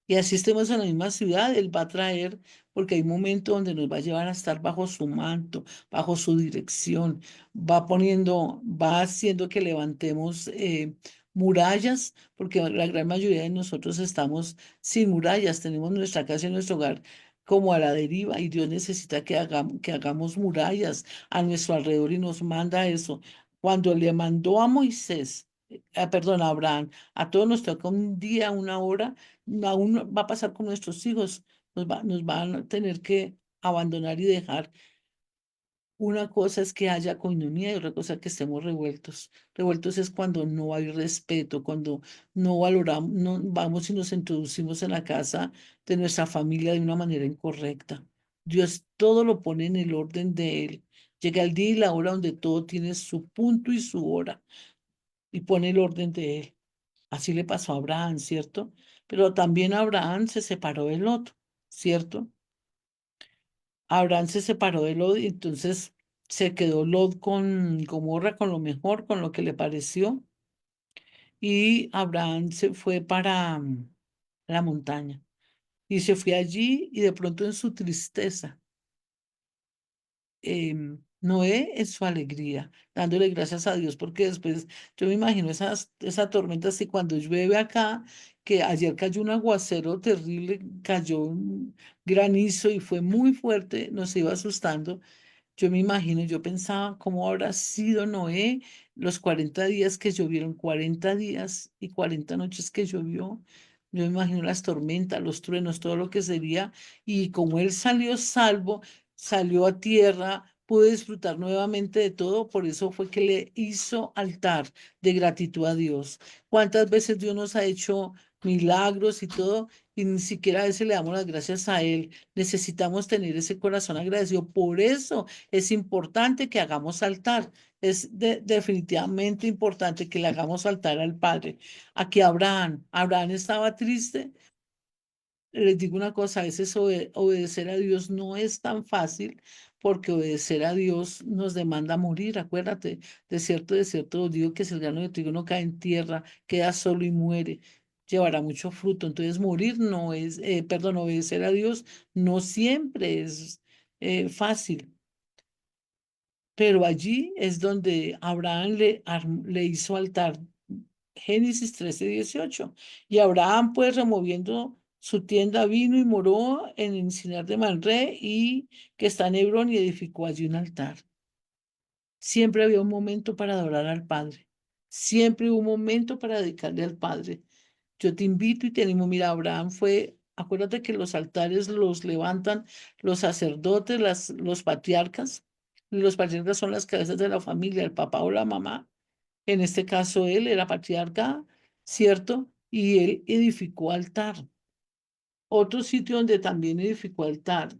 Y así estemos en la misma ciudad, Él va a traer, porque hay un momento donde nos va a llevar a estar bajo su manto, bajo su dirección, va poniendo, va haciendo que levantemos murallas, porque la gran mayoría de nosotros estamos sin murallas, tenemos nuestra casa y nuestro hogar como a la deriva, y Dios necesita que hagamos murallas a nuestro alrededor y nos manda eso. Cuando le mandó a Moisés, perdón, a Abraham, a todos nos toca un día, una hora, aún va a pasar con nuestros hijos, nos van a tener que abandonar y dejar. Una cosa es que haya coinonía y otra cosa que estemos revueltos. Revueltos es cuando no hay respeto, cuando no valoramos, no vamos y nos introducimos en la casa de nuestra familia de una manera incorrecta. Dios todo lo pone en el orden de Él. Llega el día y la hora donde todo tiene su punto y su hora y pone el orden de Él. Así le pasó a Abraham, ¿cierto? Pero también Abraham se separó de Lot, ¿cierto? Abraham se separó de Lot y entonces se quedó Lot con Gomorra, con lo mejor, con lo que le pareció, y Abraham se fue para la montaña y se fue allí y de pronto en su tristeza Noé en su alegría, dándole gracias a Dios, porque después yo me imagino esa tormenta así cuando llueve acá, que ayer cayó un aguacero terrible, cayó un granizo y fue muy fuerte, nos iba asustando. Yo me imagino, yo pensaba cómo habrá sido Noé los 40 días que llovieron, 40 días y 40 noches que llovió. Yo me imagino las tormentas, los truenos, todo lo que sería. Y como él salió salvo, salió a tierra, pudo disfrutar nuevamente de todo. Por eso fue que le hizo altar de gratitud a Dios. ¿Cuántas veces Dios nos ha hecho milagros y todo? Y ni siquiera a veces le damos las gracias a Él. Necesitamos tener ese corazón agradecido. Por eso es importante que hagamos altar. Es definitivamente importante que le hagamos altar al Padre. Aquí Abraham estaba triste. Les digo una cosa, a veces obedecer a Dios no es tan fácil porque obedecer a Dios nos demanda morir. Acuérdate, de cierto os digo que si el grano de trigo no cae en tierra, queda solo y muere. Llevará mucho fruto. Entonces, morir no es, perdón, obedecer a Dios no siempre es fácil. Pero allí es donde Abraham le hizo altar. Génesis 13:18. Y Abraham, pues, removiendo su tienda, vino y moró en el encinar de Manré y que está en Hebrón y edificó allí un altar. Siempre había un momento para adorar al Padre. Siempre hubo un momento para dedicarle al Padre. Yo te invito y te animo. Mira, Abraham fue, acuérdate que los altares los levantan los sacerdotes, los patriarcas. Y los patriarcas son las cabezas de la familia, el papá o la mamá. En este caso, él era patriarca, ¿cierto? Y él edificó altar. Otro sitio donde también edificó altar.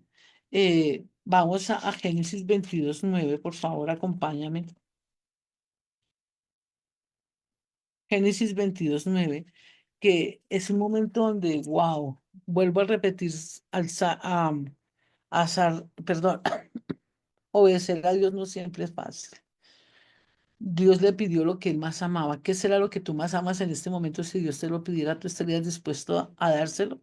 Vamos a Génesis 22:9, por favor, acompáñame. Génesis 22:9, que es un momento donde, wow, vuelvo a repetir, perdón, obedecer a Dios no siempre es fácil. Dios le pidió lo que él más amaba. ¿Qué será lo que tú más amas en este momento? Si Dios te lo pidiera, ¿tú estarías dispuesto a dárselo?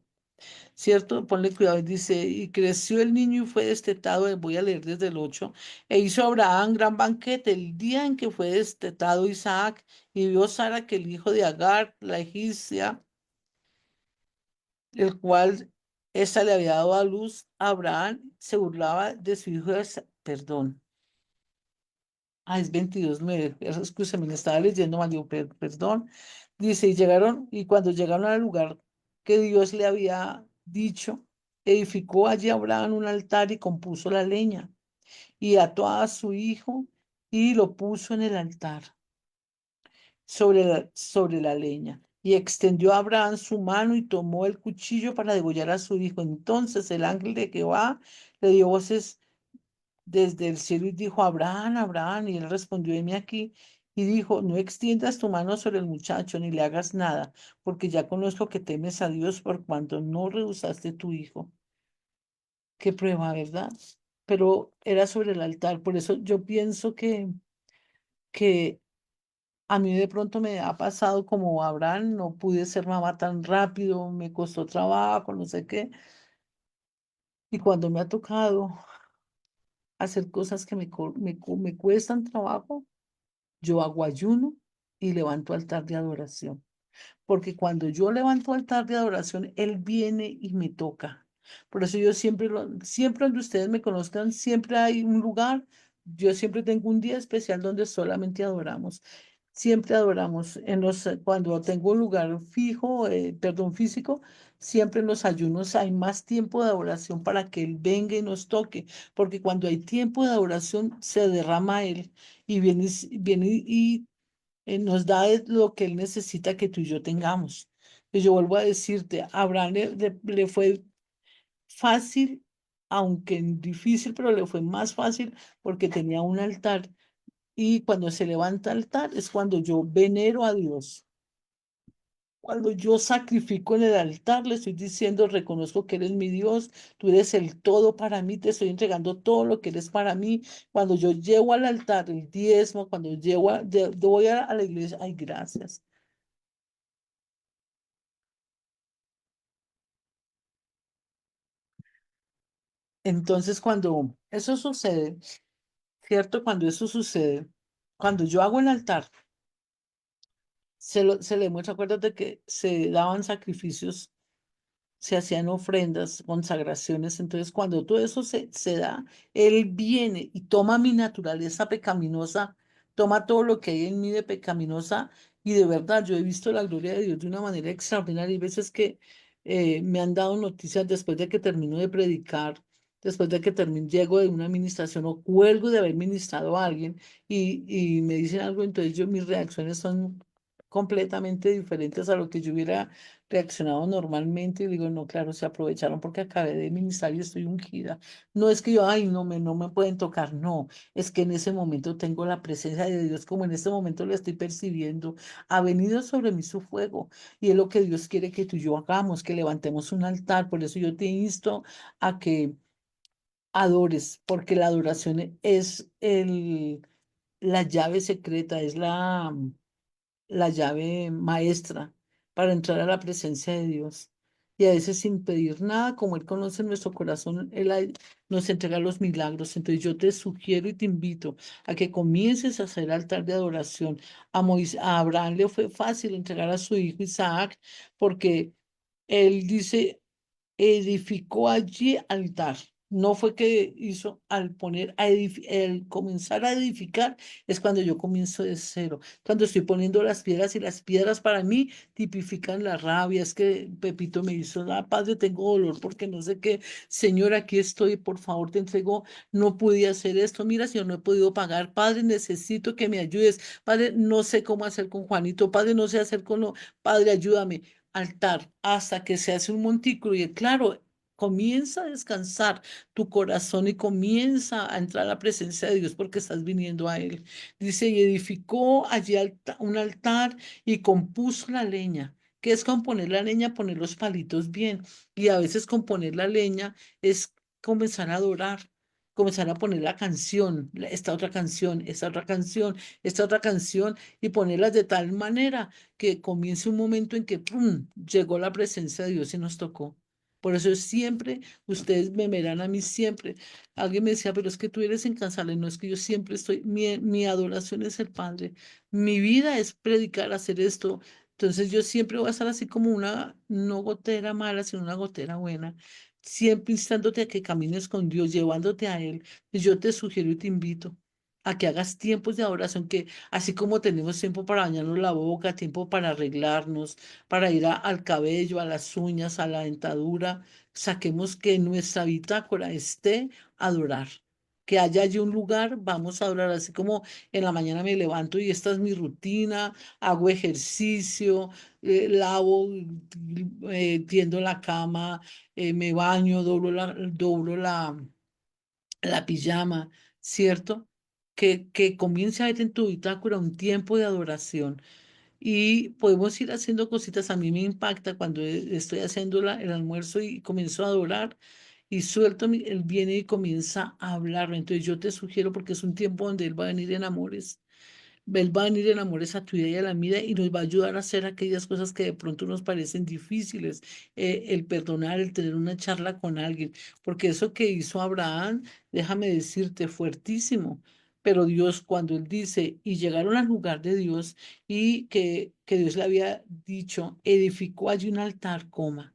¿Cierto? Ponle cuidado. Dice, y creció el niño y fue destetado, voy a leer desde el 8, e hizo Abraham gran banquete el día en que fue destetado Isaac, y vio Sara que el hijo de Agar, la egipcia, el cual ésta le había dado a luz a Abraham, se burlaba de su hijo, perdón. Ah, es 22:9. Escúchame, me estaba leyendo mal, yo, perdón. Dice, y llegaron, y cuando llegaron al lugar que Dios le había dicho, edificó allí Abraham un altar y compuso la leña, y ató a su hijo y lo puso en el altar sobre la leña. Y extendió a Abraham su mano y tomó el cuchillo para degollar a su hijo. Entonces el ángel de Jehová le dio voces desde el cielo y dijo, Abraham, Abraham, y él respondió, heme aquí, y dijo, no extiendas tu mano sobre el muchacho, ni le hagas nada, porque ya conozco que temes a Dios por cuanto no rehusaste tu hijo. Qué prueba, ¿verdad? Pero era sobre el altar, por eso yo pienso que a mí de pronto me ha pasado como a Abraham, no pude ser mamá tan rápido, me costó trabajo, no sé qué, y cuando me ha tocado hacer cosas que me cuestan trabajo, yo hago ayuno y levanto altar de adoración. Porque cuando yo levanto altar de adoración, Él viene y me toca. Por eso yo siempre, siempre donde ustedes me conozcan, siempre hay un lugar. Yo siempre tengo un día especial donde solamente adoramos. Siempre adoramos. Cuando tengo un lugar fijo, perdón, físico, siempre en los ayunos hay más tiempo de adoración para que Él venga y nos toque. Porque cuando hay tiempo de adoración, se derrama Él y viene y nos da es lo que Él necesita que tú y yo tengamos. Y yo vuelvo a decirte, a Abraham le fue fácil, aunque difícil, pero le fue más fácil porque tenía un altar. Y cuando se levanta altar es cuando yo venero a Dios. Cuando yo sacrifico en el altar, le estoy diciendo, reconozco que eres mi Dios, tú eres el todo para mí, te estoy entregando todo lo que eres para mí. Cuando yo llevo al altar el diezmo, cuando voy a la iglesia, ay, gracias. Entonces, cuando eso sucede, ¿cierto? Cuando eso sucede, cuando yo hago el altar, se le muestra, acuérdate que se daban sacrificios, se hacían ofrendas, consagraciones. Entonces, cuando todo eso se da, Él viene y toma mi naturaleza pecaminosa, toma todo lo que hay en mí de pecaminosa, y de verdad yo he visto la gloria de Dios de una manera extraordinaria. Hay veces que me han dado noticias después de que termino de predicar, después de que llego de una administración o cuelgo de haber ministrado a alguien y me dicen algo, entonces mis reacciones son completamente diferentes a lo que yo hubiera reaccionado normalmente y digo, no, claro, se aprovecharon porque acabé de ministrar y estoy ungida. No es que yo, ay, no me pueden tocar, no, es que en ese momento tengo la presencia de Dios, como en este momento lo estoy percibiendo. Ha venido sobre mí su fuego y es lo que Dios quiere que tú y yo hagamos, que levantemos un altar. Por eso yo te insto a que adores, porque la adoración es la llave secreta, es la llave maestra para entrar a la presencia de Dios. Y a veces sin pedir nada, como Él conoce nuestro corazón, nos entrega los milagros. Entonces yo te sugiero y te invito a que comiences a hacer altar de adoración. A Abraham le fue fácil entregar a su hijo Isaac porque él dice, edificó allí altar. No fue que hizo al poner el comenzar a edificar es cuando yo comienzo de cero. Cuando estoy poniendo las piedras y las piedras para mí tipifican la rabia. Es que Pepito me hizo, padre, tengo dolor porque no sé qué. Señor, aquí estoy, por favor, te entrego. No pude hacer esto. Mira, Señor, no he podido pagar. Padre, necesito que me ayudes. Padre, no sé cómo hacer con Juanito. Padre, no sé hacer con lo. Padre, ayúdame altar hasta que se hace un montículo y claro, comienza a descansar tu corazón y comienza a entrar a la presencia de Dios porque estás viniendo a Él. Dice, y edificó allí un altar y compuso la leña. ¿Qué es componer la leña? Poner los palitos bien. Y a veces componer la leña es comenzar a adorar. Comenzar a poner la canción, esta otra canción, esta otra canción, esta otra canción, y ponerlas de tal manera que comience un momento en que ¡pum! Llegó la presencia de Dios y nos tocó. Por eso siempre, ustedes me verán a mí siempre. Alguien me decía, pero es que tú eres incansable. No, es que yo siempre estoy, mi adoración es el Padre. Mi vida es predicar, hacer esto. Entonces yo siempre voy a estar así como una, no gotera mala, sino una gotera buena. Siempre instándote a que camines con Dios, llevándote a Él. Y yo te sugiero y te invito a que hagas tiempos de adoración, que así como tenemos tiempo para bañarnos la boca, tiempo para arreglarnos, para ir al cabello, a las uñas, a la dentadura, saquemos que nuestra bitácora esté adorar. Que haya allí un lugar, vamos a adorar, así como en la mañana me levanto y esta es mi rutina, hago ejercicio, lavo, tiendo la cama, me baño, doblo la pijama, ¿cierto? Que comience a ver en tu bitácora un tiempo de adoración y podemos ir haciendo cositas. A mí me impacta cuando estoy haciendo el almuerzo y comienzo a adorar y suelto, él viene y comienza a hablarme. Entonces yo te sugiero porque es un tiempo donde él va a venir en amores. Él va a venir en amores a tu vida y a la mía y nos va a ayudar a hacer aquellas cosas que de pronto nos parecen difíciles, el perdonar, el tener una charla con alguien, porque eso que hizo Abraham, déjame decirte, fuertísimo. Pero Dios, cuando él dice, y llegaron al lugar de Dios y que Dios le había dicho, edificó allí un altar, coma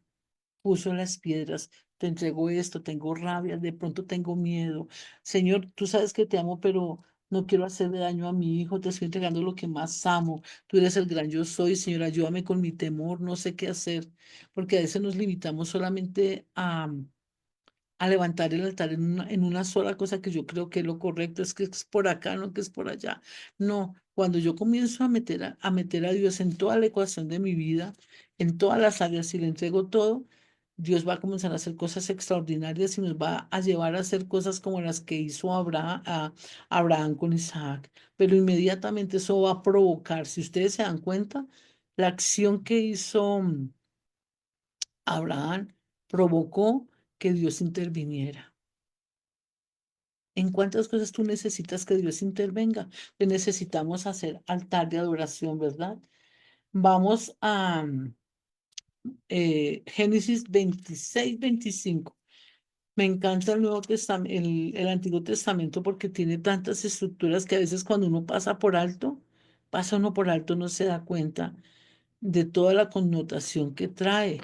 puso las piedras, te entrego esto, tengo rabia, de pronto tengo miedo. Señor, tú sabes que te amo, pero no quiero hacerle daño a mi hijo, te estoy entregando lo que más amo. Tú eres el gran yo soy, Señor, ayúdame con mi temor, no sé qué hacer, porque a veces nos limitamos solamente a levantar el altar en una sola cosa que yo creo que es lo correcto, es que es por acá, no que es por allá. No, cuando yo comienzo a meter a Dios en toda la ecuación de mi vida, en todas las áreas y le entrego todo, Dios va a comenzar a hacer cosas extraordinarias y nos va a llevar a hacer cosas como las que hizo Abraham con Isaac. Pero inmediatamente eso va a provocar, si ustedes se dan cuenta, la acción que hizo Abraham provocó que Dios interviniera. ¿En cuántas cosas tú necesitas que Dios intervenga? Que necesitamos hacer altar de adoración, ¿verdad? Vamos a Génesis 26-25. Me encanta el Nuevo Testamento, el Antiguo Testamento porque tiene tantas estructuras que a veces cuando uno pasa uno por alto, no se da cuenta de toda la connotación que trae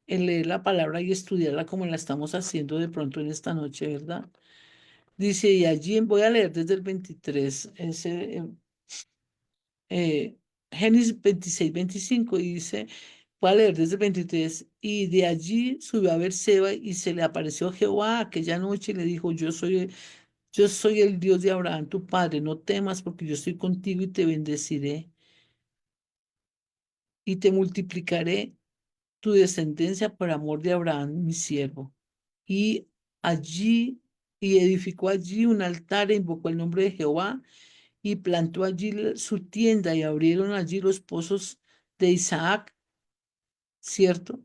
el leer la palabra y estudiarla como la estamos haciendo de pronto en esta noche, ¿verdad? Dice, y allí voy a leer desde el 23, eh, Génesis 26-25, y dice, voy a leer desde el 23, y de allí subió a Beerseba y se le apareció Jehová aquella noche y le dijo, yo soy el Dios de Abraham, tu padre, no temas porque yo estoy contigo y te bendeciré y te multiplicaré tu descendencia por amor de Abraham, mi siervo. Y allí, y edificó allí un altar e invocó el nombre de Jehová y plantó allí su tienda y abrieron allí los pozos de Isaac, ¿cierto?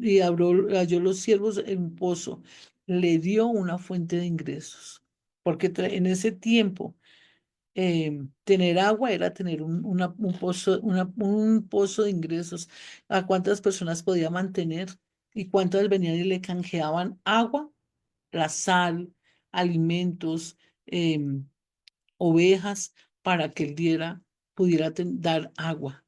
Y halló los siervos en un pozo. le dio una fuente de ingresos, porque en ese tiempo tener agua era tener un pozo de ingresos. ¿A cuántas personas podía mantener y cuántas venían y le canjeaban agua, la sal, alimentos, em, ovejas, para que él pudiera dar agua?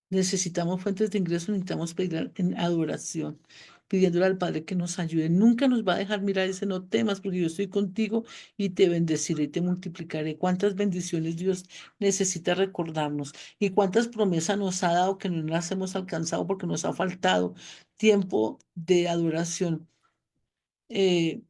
Necesitamos fuentes de ingreso, necesitamos pedir en adoración, pidiéndole al Padre que nos ayude. Nunca nos va a dejar mirar ese no temas, porque yo estoy contigo y te bendeciré y te multiplicaré. Cuántas bendiciones Dios necesita recordarnos y cuántas promesas nos ha dado que no las hemos alcanzado porque nos ha faltado tiempo de adoración. Eh,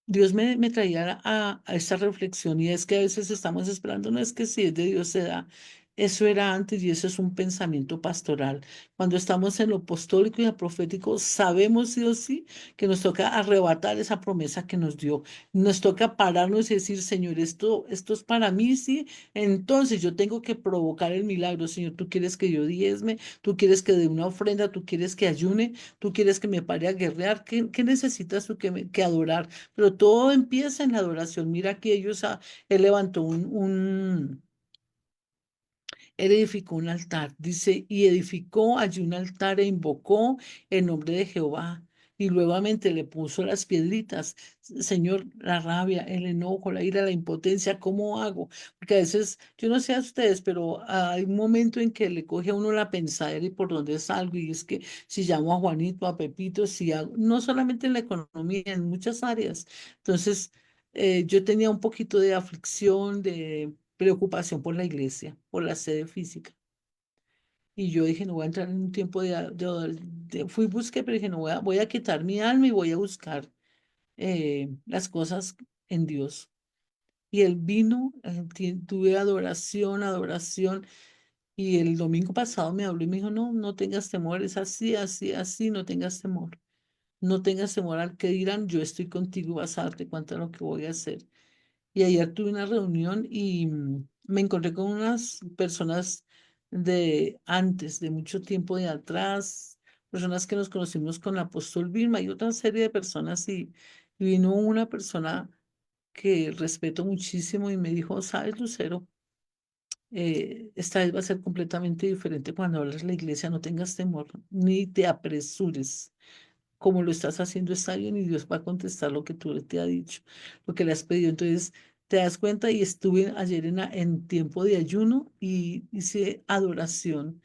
Dios me traía a esta reflexión y es que a veces estamos esperando, no es que si es de Dios se da, eso era antes y eso es un pensamiento pastoral. Cuando estamos en lo apostólico y lo profético, sabemos sí o sí que nos toca arrebatar esa promesa que nos dio. Nos toca pararnos y decir, Señor, esto es para mí, sí. Entonces yo tengo que provocar el milagro, Señor. Tú quieres que yo diezme, tú quieres que dé una ofrenda, tú quieres que ayune, tú quieres que me pare a guerrear. ¿Qué necesitas tú que adorar? Pero todo empieza en la adoración. Mira que él levantó él edificó un altar, dice, y edificó allí un altar e invocó el nombre de Jehová. Y nuevamente le puso las piedritas. Señor, la rabia, el enojo, la ira, la impotencia, ¿cómo hago? Porque a veces, yo no sé a ustedes, pero hay un momento en que le coge a uno la pensadera y por dónde salgo. Y es que si llamo a Juanito, a Pepito, si hago, no solamente en la economía, en muchas áreas. Entonces, yo tenía un poquito de aflicción, de preocupación por la iglesia, por la sede física. Y yo dije, no voy a entrar en un tiempo fui busqué, pero dije, no voy a quitar mi alma y voy a buscar las cosas en Dios. Y él vino, tuve adoración, adoración. Y el domingo pasado me habló y me dijo, no, no tengas temor, es así, así, así, no tengas temor. No tengas temor al que dirán, yo estoy contigo y vas a darte cuenta de lo que voy a hacer. Y ayer tuve una reunión y me encontré con unas personas de antes, de mucho tiempo de atrás, personas que nos conocimos con el apóstol Vilma y otra serie de personas y vino una persona que respeto muchísimo y me dijo, sabes, Lucero, esta vez va a ser completamente diferente cuando hablas la iglesia, no tengas temor, ni te apresures como lo estás haciendo está bien y Dios va a contestar lo que tú te ha dicho, lo que le has pedido. Entonces, te das cuenta y estuve ayer en tiempo de ayuno y hice adoración.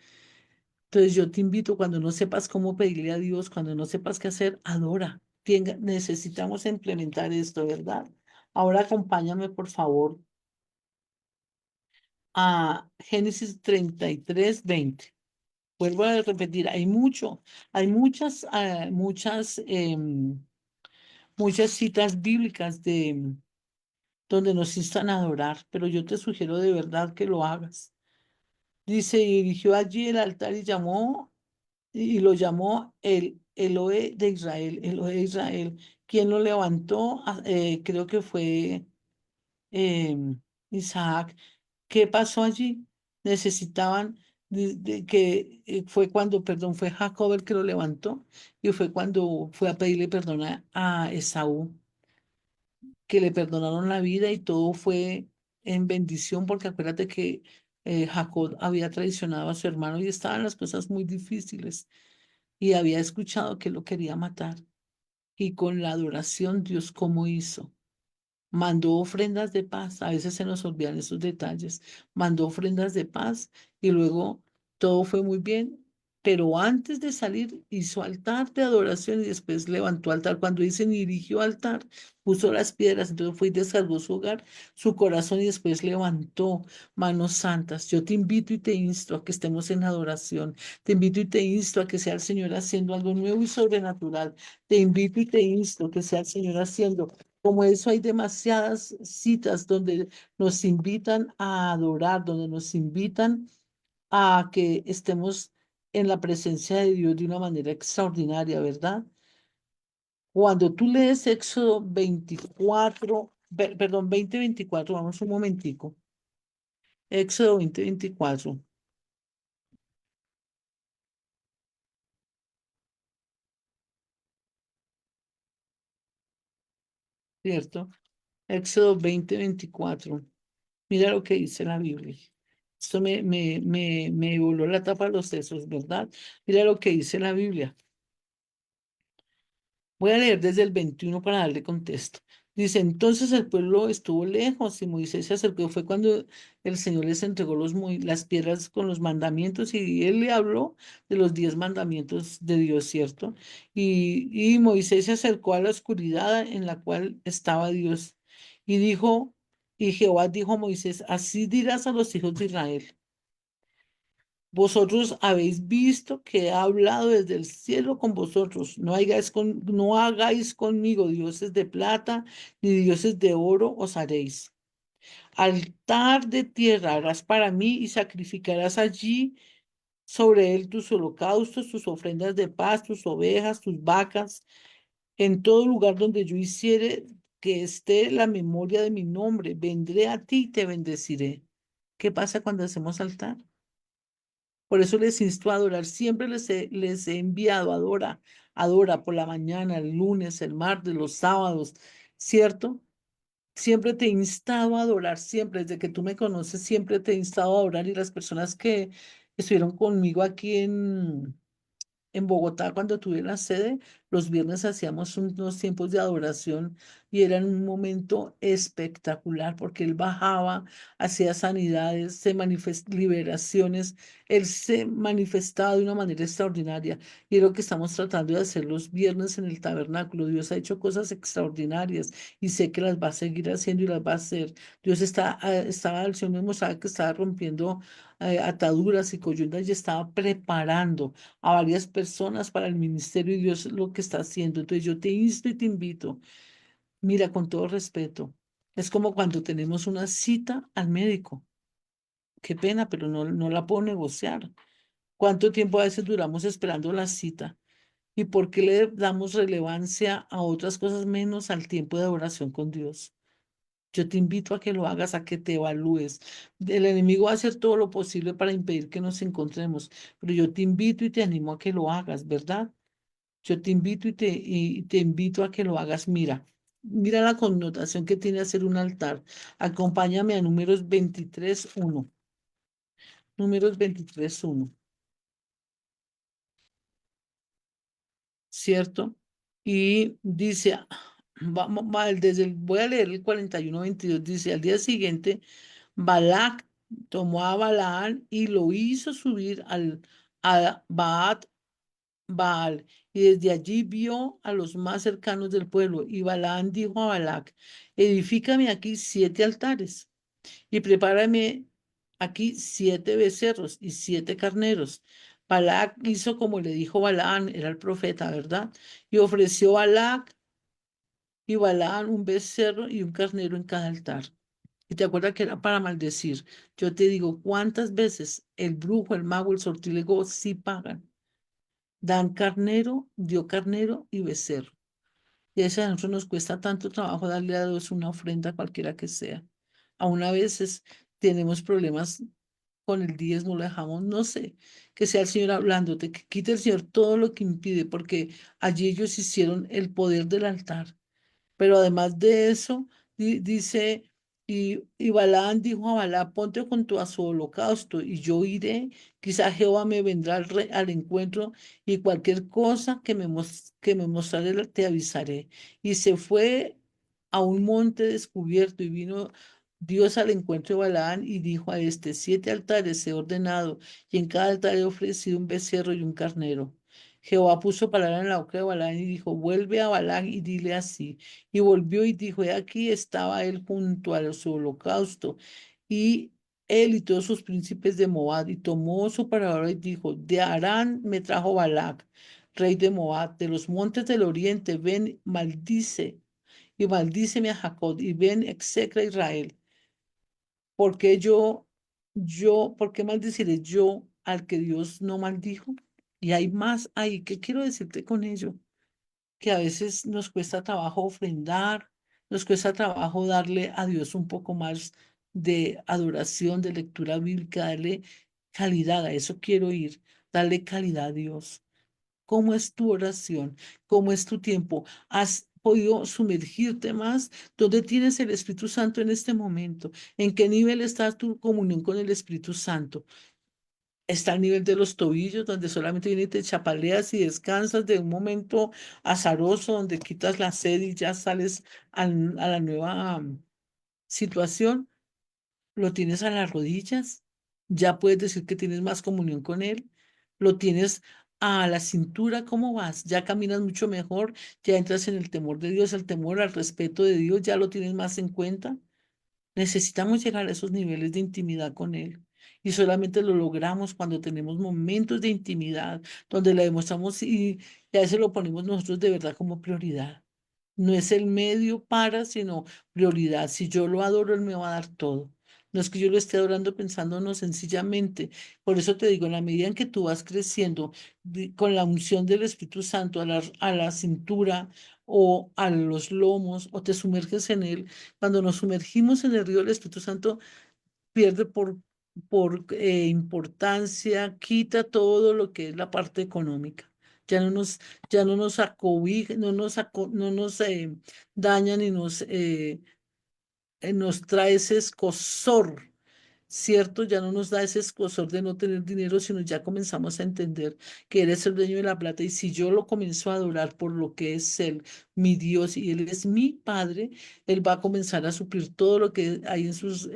Entonces, yo te invito cuando no sepas cómo pedirle a Dios, cuando no sepas qué hacer, adora. Necesitamos implementar esto, ¿verdad? Ahora acompáñame, por favor, a Génesis 33:20. Vuelvo a repetir, hay muchas citas bíblicas donde nos instan a adorar, pero yo te sugiero de verdad que lo hagas. Dice, y erigió allí el altar y lo llamó el Elohe de Israel, Elohe de Israel. ¿Quién lo levantó? Creo que fue Isaac. ¿Qué pasó allí? Necesitaban que fue cuando, perdón, fue Jacob el que lo levantó y fue cuando fue a pedirle perdón a Esaú, que le perdonaron la vida y todo fue en bendición, porque acuérdate que Jacob había traicionado a su hermano y estaban las cosas muy difíciles y había escuchado que lo quería matar. Y con la adoración, Dios, ¿cómo hizo? Mandó ofrendas de paz, a veces se nos olvidan esos detalles, mandó ofrendas de paz y luego todo fue muy bien, pero antes de salir hizo altar de adoración y después levantó altar. Cuando dicen erigió altar, puso las piedras, entonces fue y descargó su hogar, su corazón y después levantó manos santas. Yo te invito y te insto a que estemos en adoración, te invito y te insto a que sea el Señor haciendo algo nuevo y sobrenatural, te invito y te insto a que sea el Señor haciendo como eso hay demasiadas citas donde nos invitan a adorar, donde nos invitan a que estemos en la presencia de Dios de una manera extraordinaria, ¿verdad? Cuando tú lees Éxodo 24, perdón, 20:24, vamos un momentico. Éxodo 20:24. ¿cierto? Éxodo 20:24. Mira lo que dice la Biblia. Esto me voló la tapa de los sesos, ¿verdad? Mira lo que dice la Biblia. Voy a leer desde el 21 para darle contexto. Dice, entonces el pueblo estuvo lejos y Moisés se acercó. Fue cuando el Señor les entregó las piedras con los mandamientos y él le habló de los 10 mandamientos de Dios, ¿cierto? Y Moisés se acercó a la oscuridad en la cual estaba Dios y dijo, y Jehová dijo a Moisés, así dirás a los hijos de Israel. Vosotros habéis visto que he hablado desde el cielo con vosotros. No hagáis conmigo dioses de plata ni dioses de oro os haréis. Altar de tierra harás para mí y sacrificarás allí sobre él tus holocaustos, tus ofrendas de paz, tus ovejas, tus vacas, en todo lugar donde yo hiciere que esté la memoria de mi nombre. Vendré a ti y te bendeciré. ¿Qué pasa cuando hacemos altar? Por eso les insto a adorar. Siempre les he enviado, adora, adora por la mañana, el lunes, el martes, los sábados, ¿cierto? Siempre te he instado a adorar, siempre, desde que tú me conoces, siempre te he instado a adorar y las personas que estuvieron conmigo aquí en Bogotá, cuando tuve la sede, los viernes hacíamos unos tiempos de adoración y era un momento espectacular porque él bajaba, hacía sanidades, liberaciones, él se manifestaba de una manera extraordinaria y es lo que estamos tratando de hacer los viernes en el tabernáculo. Dios ha hecho cosas extraordinarias y sé que las va a seguir haciendo y las va a hacer. Dios estaba, el Señor me mostraba que estaba rompiendo ataduras y coyundas y estaba preparando a varias personas para el ministerio y Dios lo que está haciendo. Entonces yo te insto y te invito, mira, con todo respeto, es como cuando tenemos una cita al médico. Qué pena, pero no la puedo negociar. ¿Cuánto tiempo a veces duramos esperando la cita? ¿Y por qué le damos relevancia a otras cosas menos al tiempo de oración con Dios? Yo te invito a que lo hagas, a que te evalúes. El enemigo va a hacer todo lo posible para impedir que nos encontremos, pero yo te invito y te animo a que lo hagas, ¿verdad? Yo te invito y te invito a que lo hagas. Mira la connotación que tiene hacer un altar. Acompáñame a Números 23:1. Números 23:1, ¿cierto? Y dice, voy a leer el 41:22, dice, al día siguiente, Balac tomó a Balaán y lo hizo subir a Baal, y desde allí vio a los más cercanos del pueblo. Y Balaán dijo a Balac, edifícame aquí 7 altares y prepárame aquí 7 becerros y 7 carneros. Balac hizo como le dijo Balaán, era el profeta, ¿verdad? Y ofreció y Balaán un becerro y un carnero en cada altar. Y te acuerdas que era para maldecir. Yo te digo, ¿cuántas veces el brujo, el mago, el sortílego sí pagan? Dan carnero, dio carnero y becerro. Y eso a nosotros nos cuesta tanto trabajo darle a Dios una ofrenda cualquiera que sea. Aún a veces tenemos problemas con el diezmo, lo dejamos, no sé, que sea el Señor hablándote, que quite el Señor todo lo que impide, porque allí ellos hicieron el poder del altar. Pero además de eso, dice, y Balaán dijo a Balac, ponte junto a su holocausto y yo iré, quizá Jehová me vendrá al encuentro y cualquier cosa que me mostraré te avisaré. Y se fue a un monte descubierto y vino Dios al encuentro de Balaán y dijo a este, 7 altares he ordenado y en cada altar he ofrecido un becerro y un carnero. Jehová puso palabra en la boca de Balaán y dijo, vuelve a Balaán y dile así. Y volvió y dijo, he aquí estaba él junto a su holocausto, y él y todos sus príncipes de Moab, y tomó su palabra y dijo, de Harán me trajo Balac, rey de Moab, de los montes del oriente, ven, maldice, y maldíceme a Jacob, y ven, execra a Israel, porque ¿por qué maldeciré yo al que Dios no maldijo? Y hay más ahí, ¿qué quiero decirte con ello? Que a veces nos cuesta trabajo ofrendar, nos cuesta trabajo darle a Dios un poco más de adoración, de lectura bíblica, darle calidad, a eso quiero ir, darle calidad a Dios. ¿Cómo es tu oración? ¿Cómo es tu tiempo? podido sumergirte más? ¿Dónde tienes el Espíritu Santo en este momento? ¿En qué nivel está tu comunión con el Espíritu Santo? ¿Está al nivel de los tobillos, donde solamente vienes y te chapaleas y descansas de un momento azaroso, donde quitas la sed y ya sales a la nueva situación? ¿Lo tienes a las rodillas? ¿Ya puedes decir que tienes más comunión con Él? ¿Lo tienes a la cintura? ¿Cómo vas? ¿Ya caminas mucho mejor? ¿Ya entras en el temor de Dios, el temor al respeto de Dios? ¿Ya lo tienes más en cuenta? Necesitamos llegar a esos niveles de intimidad con Él. Y solamente lo logramos cuando tenemos momentos de intimidad, donde le demostramos y a veces lo ponemos nosotros de verdad como prioridad. No es el medio para, sino prioridad. Si yo lo adoro, Él me va a dar todo. No es que yo lo esté adorando pensándonos sencillamente. Por eso te digo, en la medida en que tú vas creciendo con la unción del Espíritu Santo a la cintura o a los lomos, o te sumerges en Él, cuando nos sumergimos en el río del Espíritu Santo, pierde por importancia, quita todo lo que es la parte económica. Ya no nos, ya no nos acobija, no nos daña ni nos trae ese escozor, ¿cierto? Ya no nos da ese escozor de no tener dinero, sino ya comenzamos a entender que Él es el dueño de la plata y si yo lo comienzo a adorar por lo que es Él, mi Dios, y Él es mi Padre, Él va a comenzar a suplir todo lo que hay en sus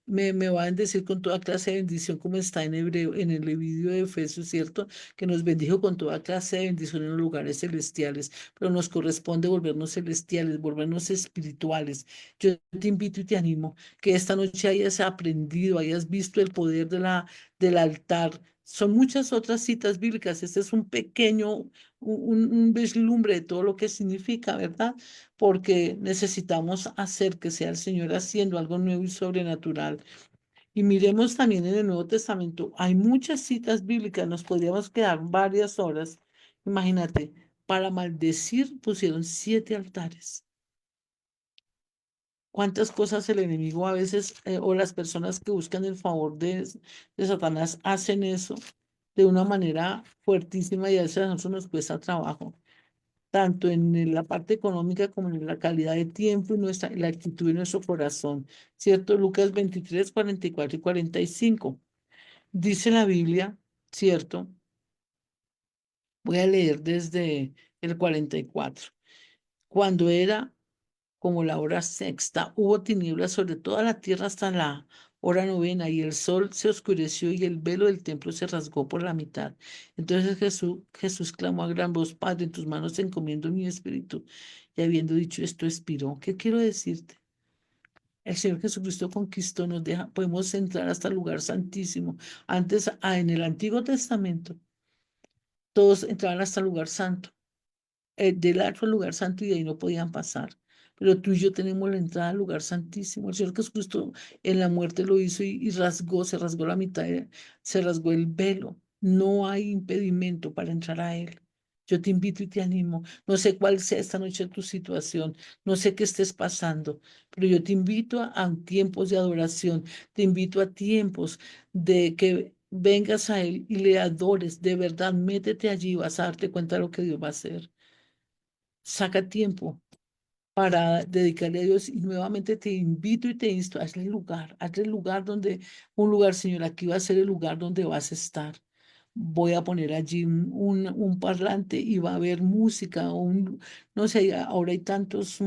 me va a bendecir con toda clase de bendición, como está en Hebreo, en el Levítico de Efesios, ¿cierto? Que nos bendijo con toda clase de bendición en los lugares celestiales, pero nos corresponde volvernos celestiales, volvernos espirituales. Yo te invito y te animo que esta noche hayas aprendido, hayas visto el poder del altar. Son muchas otras citas bíblicas. Este es un pequeño, un vislumbre de todo lo que significa, ¿verdad? Porque necesitamos hacer que sea el Señor haciendo algo nuevo y sobrenatural. Y miremos también en el Nuevo Testamento, hay muchas citas bíblicas, nos podríamos quedar varias horas. Imagínate, para maldecir pusieron 7 altares. ¿Cuántas cosas el enemigo a veces o las personas que buscan el favor de Satanás hacen eso de una manera fuertísima y a veces a nosotros nos cuesta trabajo, tanto en la parte económica como en la calidad de tiempo y la actitud de nuestro corazón? ¿Cierto? Lucas 23, 44 y 45. Dice la Biblia, ¿cierto? Voy a leer desde el 44. Cuando era como la hora sexta, hubo tinieblas sobre toda la tierra hasta la hora novena, y el sol se oscureció y el velo del templo se rasgó por la mitad. Entonces Jesús clamó a gran voz: Padre, en tus manos encomiendo mi espíritu. Y habiendo dicho esto, expiró. ¿Qué quiero decirte? El Señor Jesucristo conquistó, nos deja, podemos entrar hasta el lugar santísimo. Antes, en el Antiguo Testamento, todos entraban hasta el lugar santo, del alto al lugar santo, y de ahí no podían pasar. Pero tú y yo tenemos la entrada al lugar santísimo. El Señor Jesucristo en la muerte lo hizo y se rasgó la mitad, se rasgó el velo. No hay impedimento para entrar a Él. Yo te invito y te animo. No sé cuál sea esta noche tu situación, no sé qué estés pasando, pero yo te invito a tiempos de adoración, te invito a tiempos de que vengas a Él y le adores. De verdad, métete allí y vas a darte cuenta de lo que Dios va a hacer. Saca tiempo para dedicarle a Dios y nuevamente te invito y te insto, hazle lugar donde, un lugar, Señor, aquí va a ser el lugar donde vas a estar. Voy a poner allí un parlante y va a haber música, no sé, ahora hay tantos,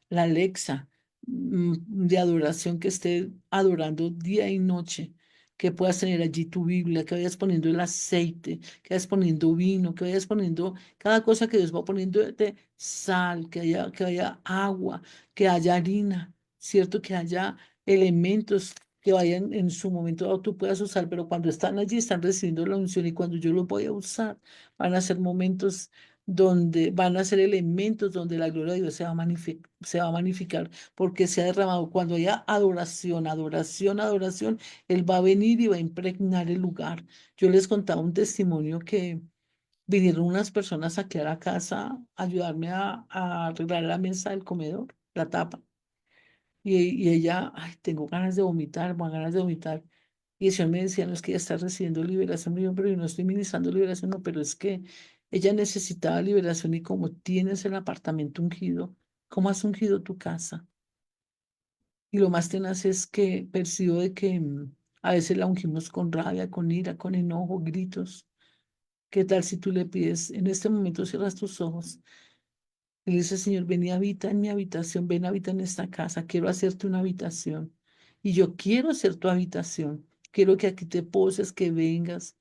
la Alexa, de adoración, que esté adorando día y noche, que puedas tener allí tu Biblia, que vayas poniendo el aceite, que vayas poniendo vino, que vayas poniendo cada cosa que Dios va poniendo de sal, que haya agua, que haya harina, ¿cierto? Que haya elementos que vayan en su momento dado tú puedas usar, pero cuando están allí están recibiendo la unción, y cuando yo los voy a usar van a ser momentos donde van a ser elementos donde la gloria de Dios se va a magnificar, porque se ha derramado. Cuando haya adoración, adoración, adoración, Él va a venir y va a impregnar el lugar. Yo les contaba un testimonio que vinieron unas personas aquí a la casa a ayudarme a arreglar la mesa del comedor, la tapa. Y ella, ay, tengo ganas de vomitar, me ganas de vomitar. Y el Señor me decía: no, es que ella está recibiendo liberación. Y yo, pero yo no estoy ministrando liberación, no, pero es que Ella necesitaba liberación y como tienes el apartamento ungido, ¿cómo has ungido tu casa? Y lo más tenaz es que percibo de que a veces la ungimos con rabia, con ira, con enojo, gritos. ¿Qué tal si tú le pides, en este momento cierras tus ojos y le dices, Señor, ven y habita en mi habitación, ven, habita en esta casa, quiero hacerte una habitación. Y yo quiero ser tu habitación, quiero que aquí te poses, que vengas,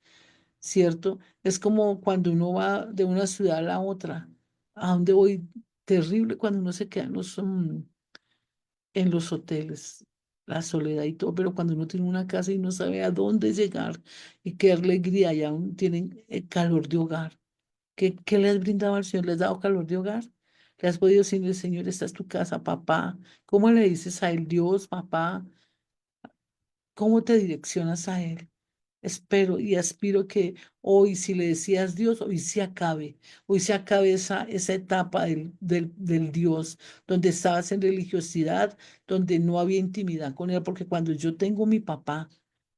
¿cierto? Es como cuando uno va de una ciudad a la otra. ¿A dónde voy? Terrible cuando uno se queda en los hoteles, la soledad y todo, pero cuando uno tiene una casa y no sabe a dónde llegar y qué alegría, y aún tienen calor de hogar. ¿Qué le has brindado al Señor? ¿Le has dado calor de hogar? ¿Le has podido decirle, Señor, esta es tu casa, papá? ¿Cómo le dices a él, Dios, papá? ¿Cómo te direccionas a él? Espero y aspiro que hoy, si le decías Dios, hoy se acabe esa etapa del Dios, donde estabas en religiosidad, donde no había intimidad con Él, porque cuando yo tengo mi papá,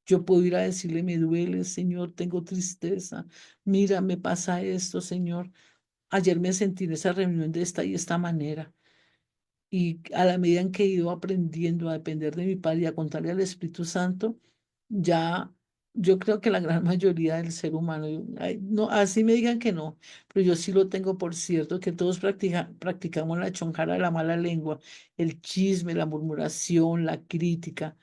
yo puedo ir a decirle, me duele, Señor, tengo tristeza, mira, me pasa esto, Señor. Ayer me sentí en esa reunión de esta y esta manera. Y a la medida en que he ido aprendiendo a depender de mi Padre y a contarle al Espíritu Santo, ya yo creo que la gran mayoría del ser humano, ay, no, así me digan que no, pero yo sí lo tengo por cierto, que todos practicamos la chonjara, la mala lengua, el chisme, la murmuración, la crítica,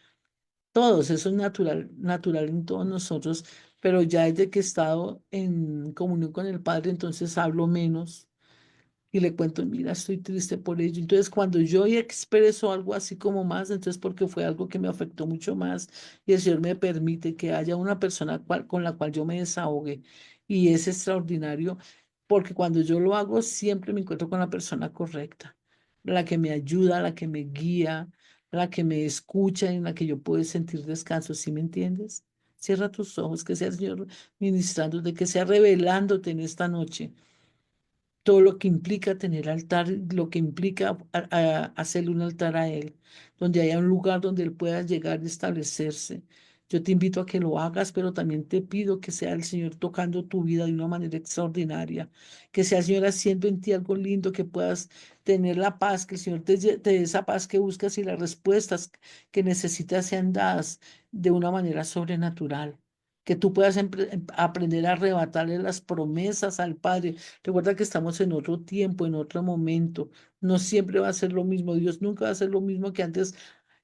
todos, eso es natural, natural en todos nosotros, pero ya desde que he estado en comunión con el Padre, entonces hablo menos y le cuento, mira, estoy triste por ello. Entonces, cuando yo ya expreso algo así como más, entonces porque fue algo que me afectó mucho más y el Señor me permite que haya una persona con la cual yo me desahogue. Y es extraordinario porque cuando yo lo hago, siempre me encuentro con la persona correcta, la que me ayuda, la que me guía, la que me escucha, en la que yo puedo sentir descanso. ¿Sí me entiendes? Cierra tus ojos, que sea el Señor ministrándote, que sea revelándote en esta noche todo lo que implica tener altar, lo que implica hacerle un altar a Él, donde haya un lugar donde Él pueda llegar y establecerse. Yo te invito a que lo hagas, pero también te pido que sea el Señor tocando tu vida de una manera extraordinaria, que sea el Señor haciendo en ti algo lindo, que puedas tener la paz, que el Señor te dé esa paz que buscas y las respuestas que necesitas sean dadas de una manera sobrenatural. Que tú puedas aprender a arrebatarle las promesas al Padre. Recuerda que estamos en otro tiempo, en otro momento. No siempre va a ser lo mismo. Dios nunca va a ser lo mismo que antes.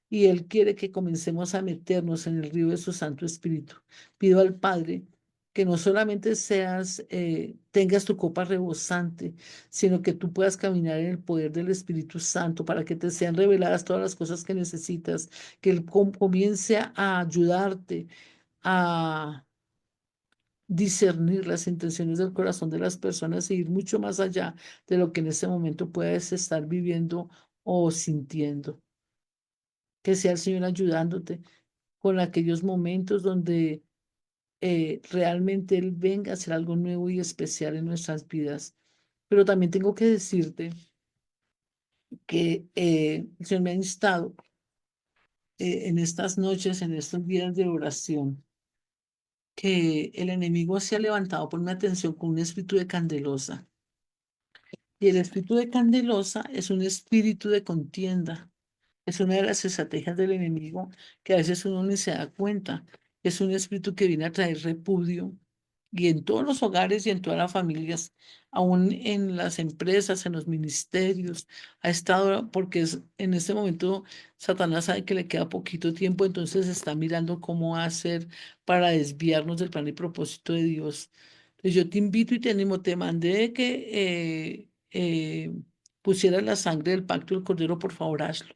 Y Él quiere que comencemos a meternos en el río de su Santo Espíritu. Pido al Padre que no solamente tengas tu copa rebosante, sino que tú puedas caminar en el poder del Espíritu Santo para que te sean reveladas todas las cosas que necesitas, que Él comience a ayudarte a discernir las intenciones del corazón de las personas e ir mucho más allá de lo que en ese momento puedes estar viviendo o sintiendo. Que sea el Señor ayudándote con aquellos momentos donde realmente Él venga a hacer algo nuevo y especial en nuestras vidas. Pero también tengo que decirte que el Señor me ha instado en estas noches, en estos días de oración, que el enemigo se ha levantado por mi atención con un espíritu de candelosa. Y el espíritu de candelosa es un espíritu de contienda. Es una de las estrategias del enemigo que a veces uno ni se da cuenta. Es un espíritu que viene a traer repudio. Y en todos los hogares y en todas las familias, aún en las empresas, en los ministerios, ha estado, porque en este momento Satanás sabe que le queda poquito tiempo, entonces está mirando cómo hacer para desviarnos del plan y propósito de Dios. Entonces yo te invito y te animo, te mandé que pusieras la sangre del pacto del Cordero, por favor, hazlo.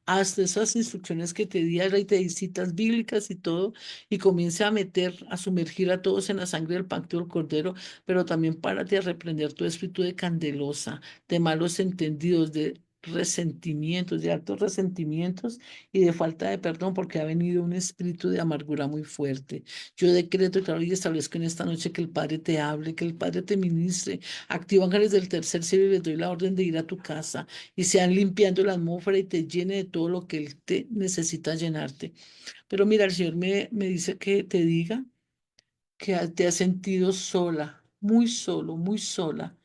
Haz esas instrucciones que te di, y te di citas bíblicas y todo, y comienza a meter, a sumergir a todos en la sangre del pacto del Cordero, pero también párate a reprender tu espíritu de candelosa, de malos entendidos, de resentimientos, de altos resentimientos y de falta de perdón, porque ha venido un espíritu de amargura muy fuerte. Yo decreto y establezco en esta noche que el Padre te hable, que el Padre te ministre. Activo ángeles del tercer cielo y les doy la orden de ir a tu casa y sean limpiando la atmósfera y te llene de todo lo que Él te necesita llenarte. Pero mira, el Señor me dice que te diga que te has sentido sola, muy solo, muy sola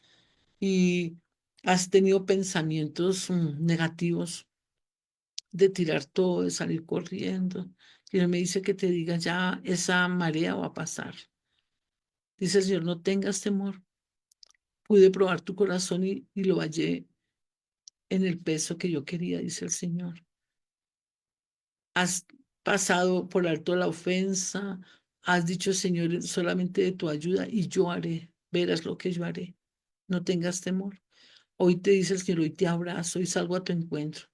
y has tenido pensamientos negativos de tirar todo, de salir corriendo. Y Él me dice que te diga, ya esa marea va a pasar. Dice el Señor, no tengas temor. Pude probar tu corazón y lo hallé en el peso que yo quería, dice el Señor. Has pasado por alto la ofensa, has dicho, Señor, solamente de tu ayuda y yo haré, verás lo que yo haré. No tengas temor. Hoy te dice el Señor, hoy te abrazo y salgo a tu encuentro.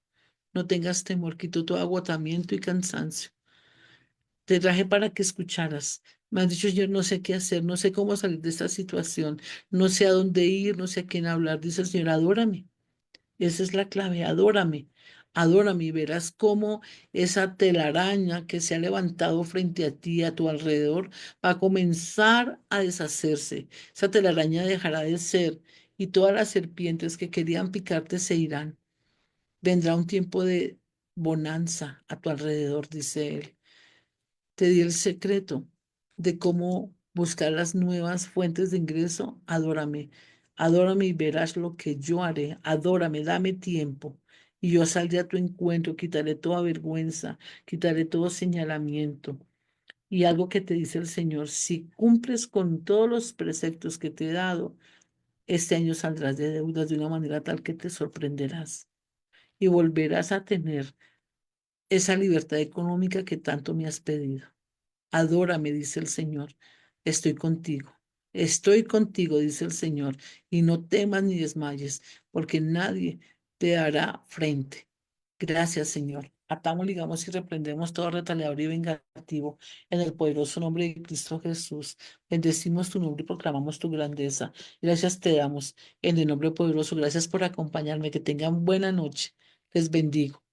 No tengas temor, quito todo agotamiento y cansancio. Te traje para que escucharas. Me has dicho, Señor, no sé qué hacer, no sé cómo salir de esta situación, no sé a dónde ir, no sé a quién hablar. Dice el Señor, adórame. Esa es la clave, adórame. Adórame y verás cómo esa telaraña que se ha levantado frente a ti, a tu alrededor, va a comenzar a deshacerse. Esa telaraña dejará de ser y todas las serpientes que querían picarte se irán. Vendrá un tiempo de bonanza a tu alrededor, dice él. Te di el secreto de cómo buscar las nuevas fuentes de ingreso. Adórame, adórame y verás lo que yo haré. Adórame, dame tiempo. Y yo saldré a tu encuentro, quitaré toda vergüenza, quitaré todo señalamiento. Y algo que te dice el Señor, si cumples con todos los preceptos que te he dado, este año saldrás de deudas de una manera tal que te sorprenderás y volverás a tener esa libertad económica que tanto me has pedido. Adórame, dice el Señor. Estoy contigo. Estoy contigo, dice el Señor. Y no temas ni desmayes, porque nadie te hará frente. Gracias, Señor. Atamos, ligamos y reprendemos todo retaliador y vengativo en el poderoso nombre de Cristo Jesús. Bendecimos tu nombre y proclamamos tu grandeza. Gracias te damos en el nombre poderoso. Gracias por acompañarme. Que tengan buena noche. Les bendigo.